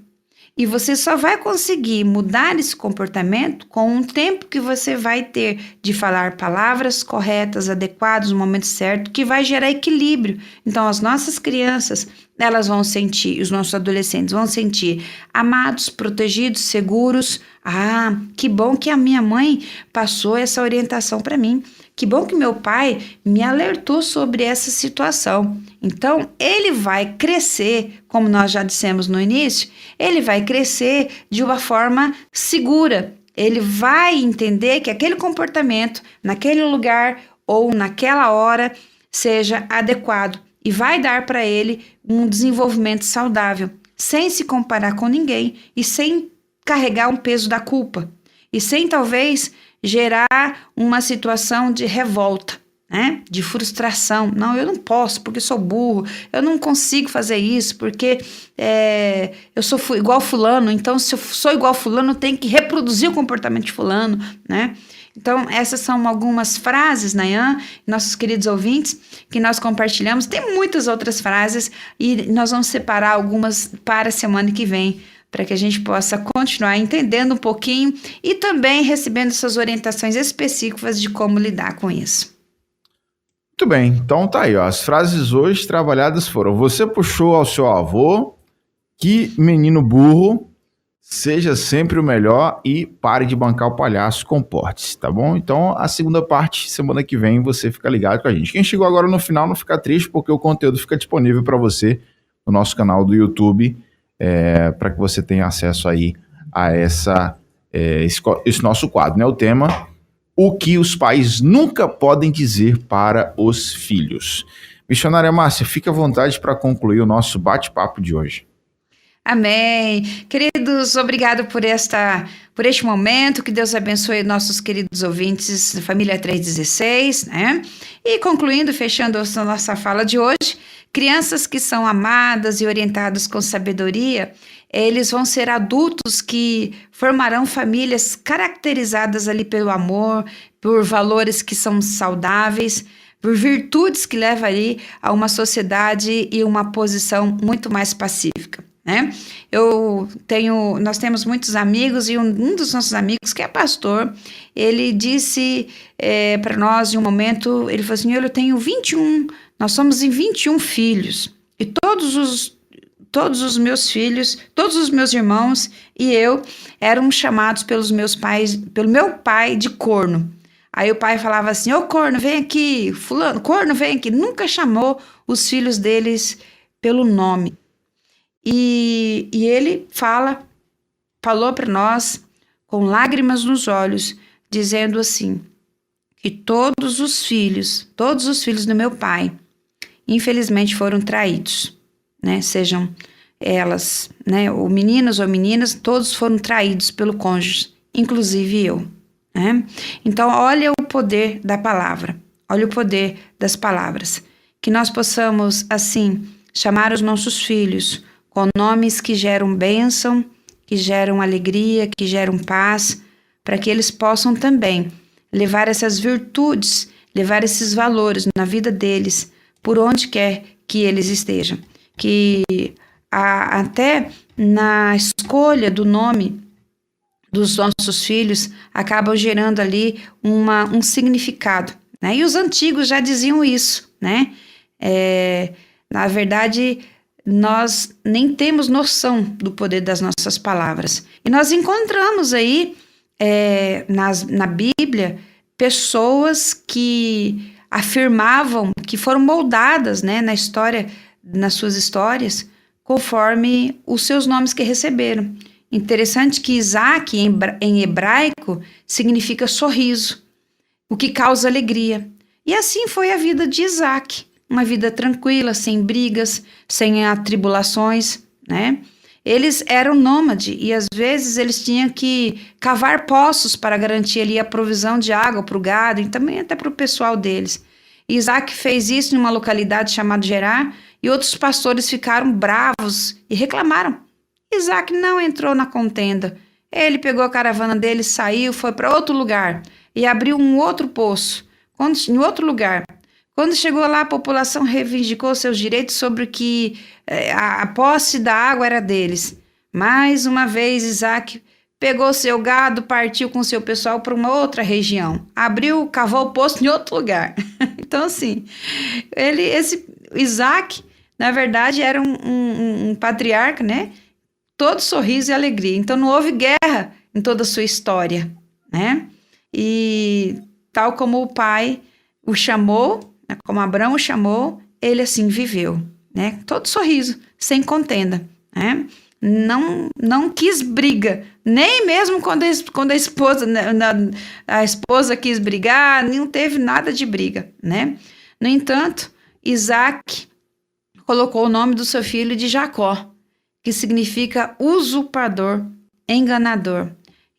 Speaker 3: E você só vai conseguir mudar esse comportamento com um tempo que você vai ter de falar palavras corretas, adequadas, no momento certo, que vai gerar equilíbrio. Então, as nossas crianças, elas vão sentir, os nossos adolescentes vão sentir amados, protegidos, seguros. Ah, que bom que a minha mãe passou essa orientação para mim. Que bom que meu pai me alertou sobre essa situação. Então, ele vai crescer, como nós já dissemos no início, ele vai crescer de uma forma segura. Ele vai entender que aquele comportamento, naquele lugar ou naquela hora, seja adequado e vai dar para ele um desenvolvimento saudável, sem se comparar com ninguém e sem carregar um peso da culpa. E sem, talvez, gerar uma situação de revolta, né? De frustração. Não, eu não posso porque sou burro, eu não consigo fazer isso porque eu sou igual fulano, então se eu sou igual fulano eu tenho que reproduzir o comportamento de fulano, né? Então essas são algumas frases, Nayan, nossos queridos ouvintes, que nós compartilhamos. Tem muitas outras frases e nós vamos separar algumas para a semana que vem, para que a gente possa continuar entendendo um pouquinho e também recebendo essas orientações específicas de como lidar com isso.
Speaker 2: Muito bem, então tá aí, ó. As frases hoje trabalhadas foram: você puxou ao seu avô, que menino burro, seja sempre o melhor e pare de bancar o palhaço, comporte-se, tá bom? Então a segunda parte, semana que vem, você fica ligado com a gente. Quem chegou agora no final não fica triste, porque o conteúdo fica disponível para você no nosso canal do YouTube, para que você tenha acesso aí a esse nosso quadro, né? O tema: o que os pais nunca podem dizer para os filhos. Missionária Márcia, fique à vontade para concluir o nosso bate-papo de hoje.
Speaker 3: Amém. Queridos, obrigado por este momento, que Deus abençoe nossos queridos ouvintes da Família 316, né? E concluindo, fechando a nossa fala de hoje, crianças que são amadas e orientadas com sabedoria, eles vão ser adultos que formarão famílias caracterizadas ali pelo amor, por valores que são saudáveis, por virtudes que levam ali a uma sociedade e uma posição muito mais pacífica, né? Nós temos muitos amigos e um dos nossos amigos, que é pastor, ele disse para nós em um momento, ele falou assim: eu tenho 21, nós somos em 21 filhos e todos os meus filhos, todos os meus irmãos e eu eram chamados pelos meus pais, pelo meu pai de corno. Aí o pai falava assim: ô corno, vem aqui, fulano, corno, vem aqui. Nunca chamou os filhos deles pelo nome. E ele falou para nós, com lágrimas nos olhos, dizendo assim, que todos os filhos do meu pai, infelizmente foram traídos, né? Sejam elas, né, ou meninos ou meninas, todos foram traídos pelo cônjuge, inclusive eu, né? Então, olha o poder da palavra, olha o poder das palavras, que nós possamos, assim, chamar os nossos filhos com nomes que geram bênção, que geram alegria, que geram paz, para que eles possam também levar essas virtudes, levar esses valores na vida deles, por onde quer que eles estejam. Que até na escolha do nome dos nossos filhos acabam gerando ali um significado, né? E os antigos já diziam isso, né? Na verdade, nós nem temos noção do poder das nossas palavras. E nós encontramos aí, na Bíblia, pessoas que afirmavam que foram moldadas, né, na história, nas suas histórias, conforme os seus nomes que receberam. Interessante que Isaac, em hebraico, significa sorriso, o que causa alegria. E assim foi a vida de Isaac, uma vida tranquila, sem brigas, sem atribulações, né? Eles eram nômades e às vezes eles tinham que cavar poços para garantir ali a provisão de água para o gado e também até para o pessoal deles. Isaac fez isso em uma localidade chamada Gerar e outros pastores ficaram bravos e reclamaram. Isaac não entrou na contenda. Ele pegou a caravana dele, saiu, foi para outro lugar e abriu um outro poço em outro lugar. Quando chegou lá, a população reivindicou seus direitos sobre que a posse da água era deles. Mais uma vez, Isaac pegou seu gado, partiu com seu pessoal para uma outra região. Cavou o poço em outro lugar. Então, assim, esse Isaac, na verdade, era um patriarca, né? Todo sorriso e alegria. Então, não houve guerra em toda a sua história, né? E tal como o pai o chamou, como Abraão o chamou, ele assim viveu, né? Todo sorriso, sem contenda, né? Não quis briga, nem mesmo quando a esposa, a esposa quis brigar, não teve nada de briga, né? No entanto, Isaac colocou o nome do seu filho de Jacó, que significa usurpador, enganador.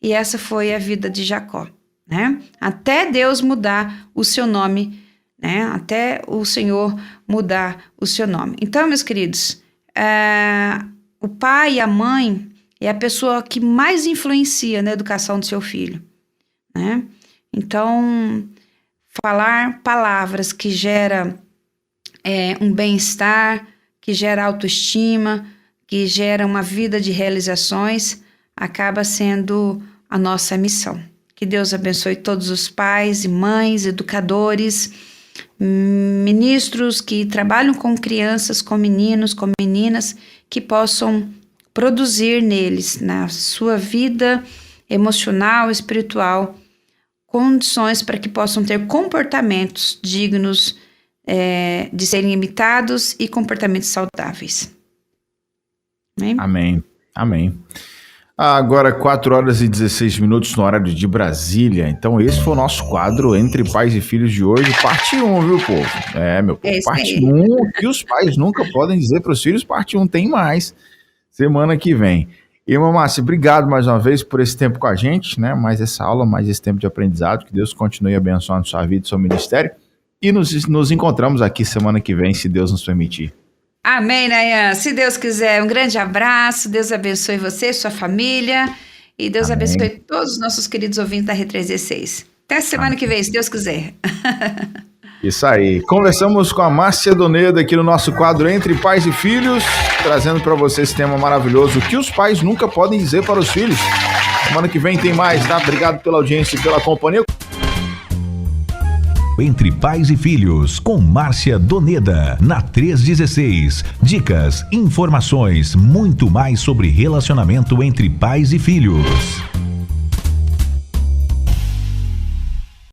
Speaker 3: E essa foi a vida de Jacó, né? Até Deus mudar o seu nome, né? Até o Senhor mudar o seu nome. Então, meus queridos, o pai e a mãe é a pessoa que mais influencia na educação do seu filho, né? Então, falar palavras que geram um bem-estar, que gera autoestima, que gera uma vida de realizações, acaba sendo a nossa missão. Que Deus abençoe todos os pais e mães, educadores, ministros que trabalham com crianças, com meninos, com meninas, que possam produzir neles, na sua vida emocional, espiritual, condições para que possam ter comportamentos dignos de serem imitados e comportamentos saudáveis. Amém?
Speaker 2: Amém. Amém. Agora 4 horas e 16 minutos no horário de Brasília. Então esse foi o nosso quadro Entre Pais e Filhos de hoje, parte 1, viu, povo? Meu povo, parte 1, que os pais nunca podem dizer para os filhos, parte 1 tem mais, semana que vem. Irmã Márcia, obrigado mais uma vez por esse tempo com a gente, né? Mais essa aula, mais esse tempo de aprendizado, que Deus continue abençoando sua vida e seu ministério. E nos encontramos aqui semana que vem, se Deus nos permitir.
Speaker 3: Amém, Nayan. Se Deus quiser, um grande abraço. Deus abençoe você, sua família. E Deus abençoe todos os nossos queridos ouvintes da R316. Até semana que vem, se Deus quiser.
Speaker 2: Isso aí. Conversamos com a Márcia Doneda aqui no nosso quadro Entre Pais e Filhos, trazendo para você esse tema maravilhoso que os pais nunca podem dizer para os filhos. Semana que vem tem mais, tá? Obrigado pela audiência e pela companhia.
Speaker 1: Entre Pais e Filhos, com Márcia Doneda, na 316. Dicas, informações, muito mais sobre relacionamento entre pais e filhos.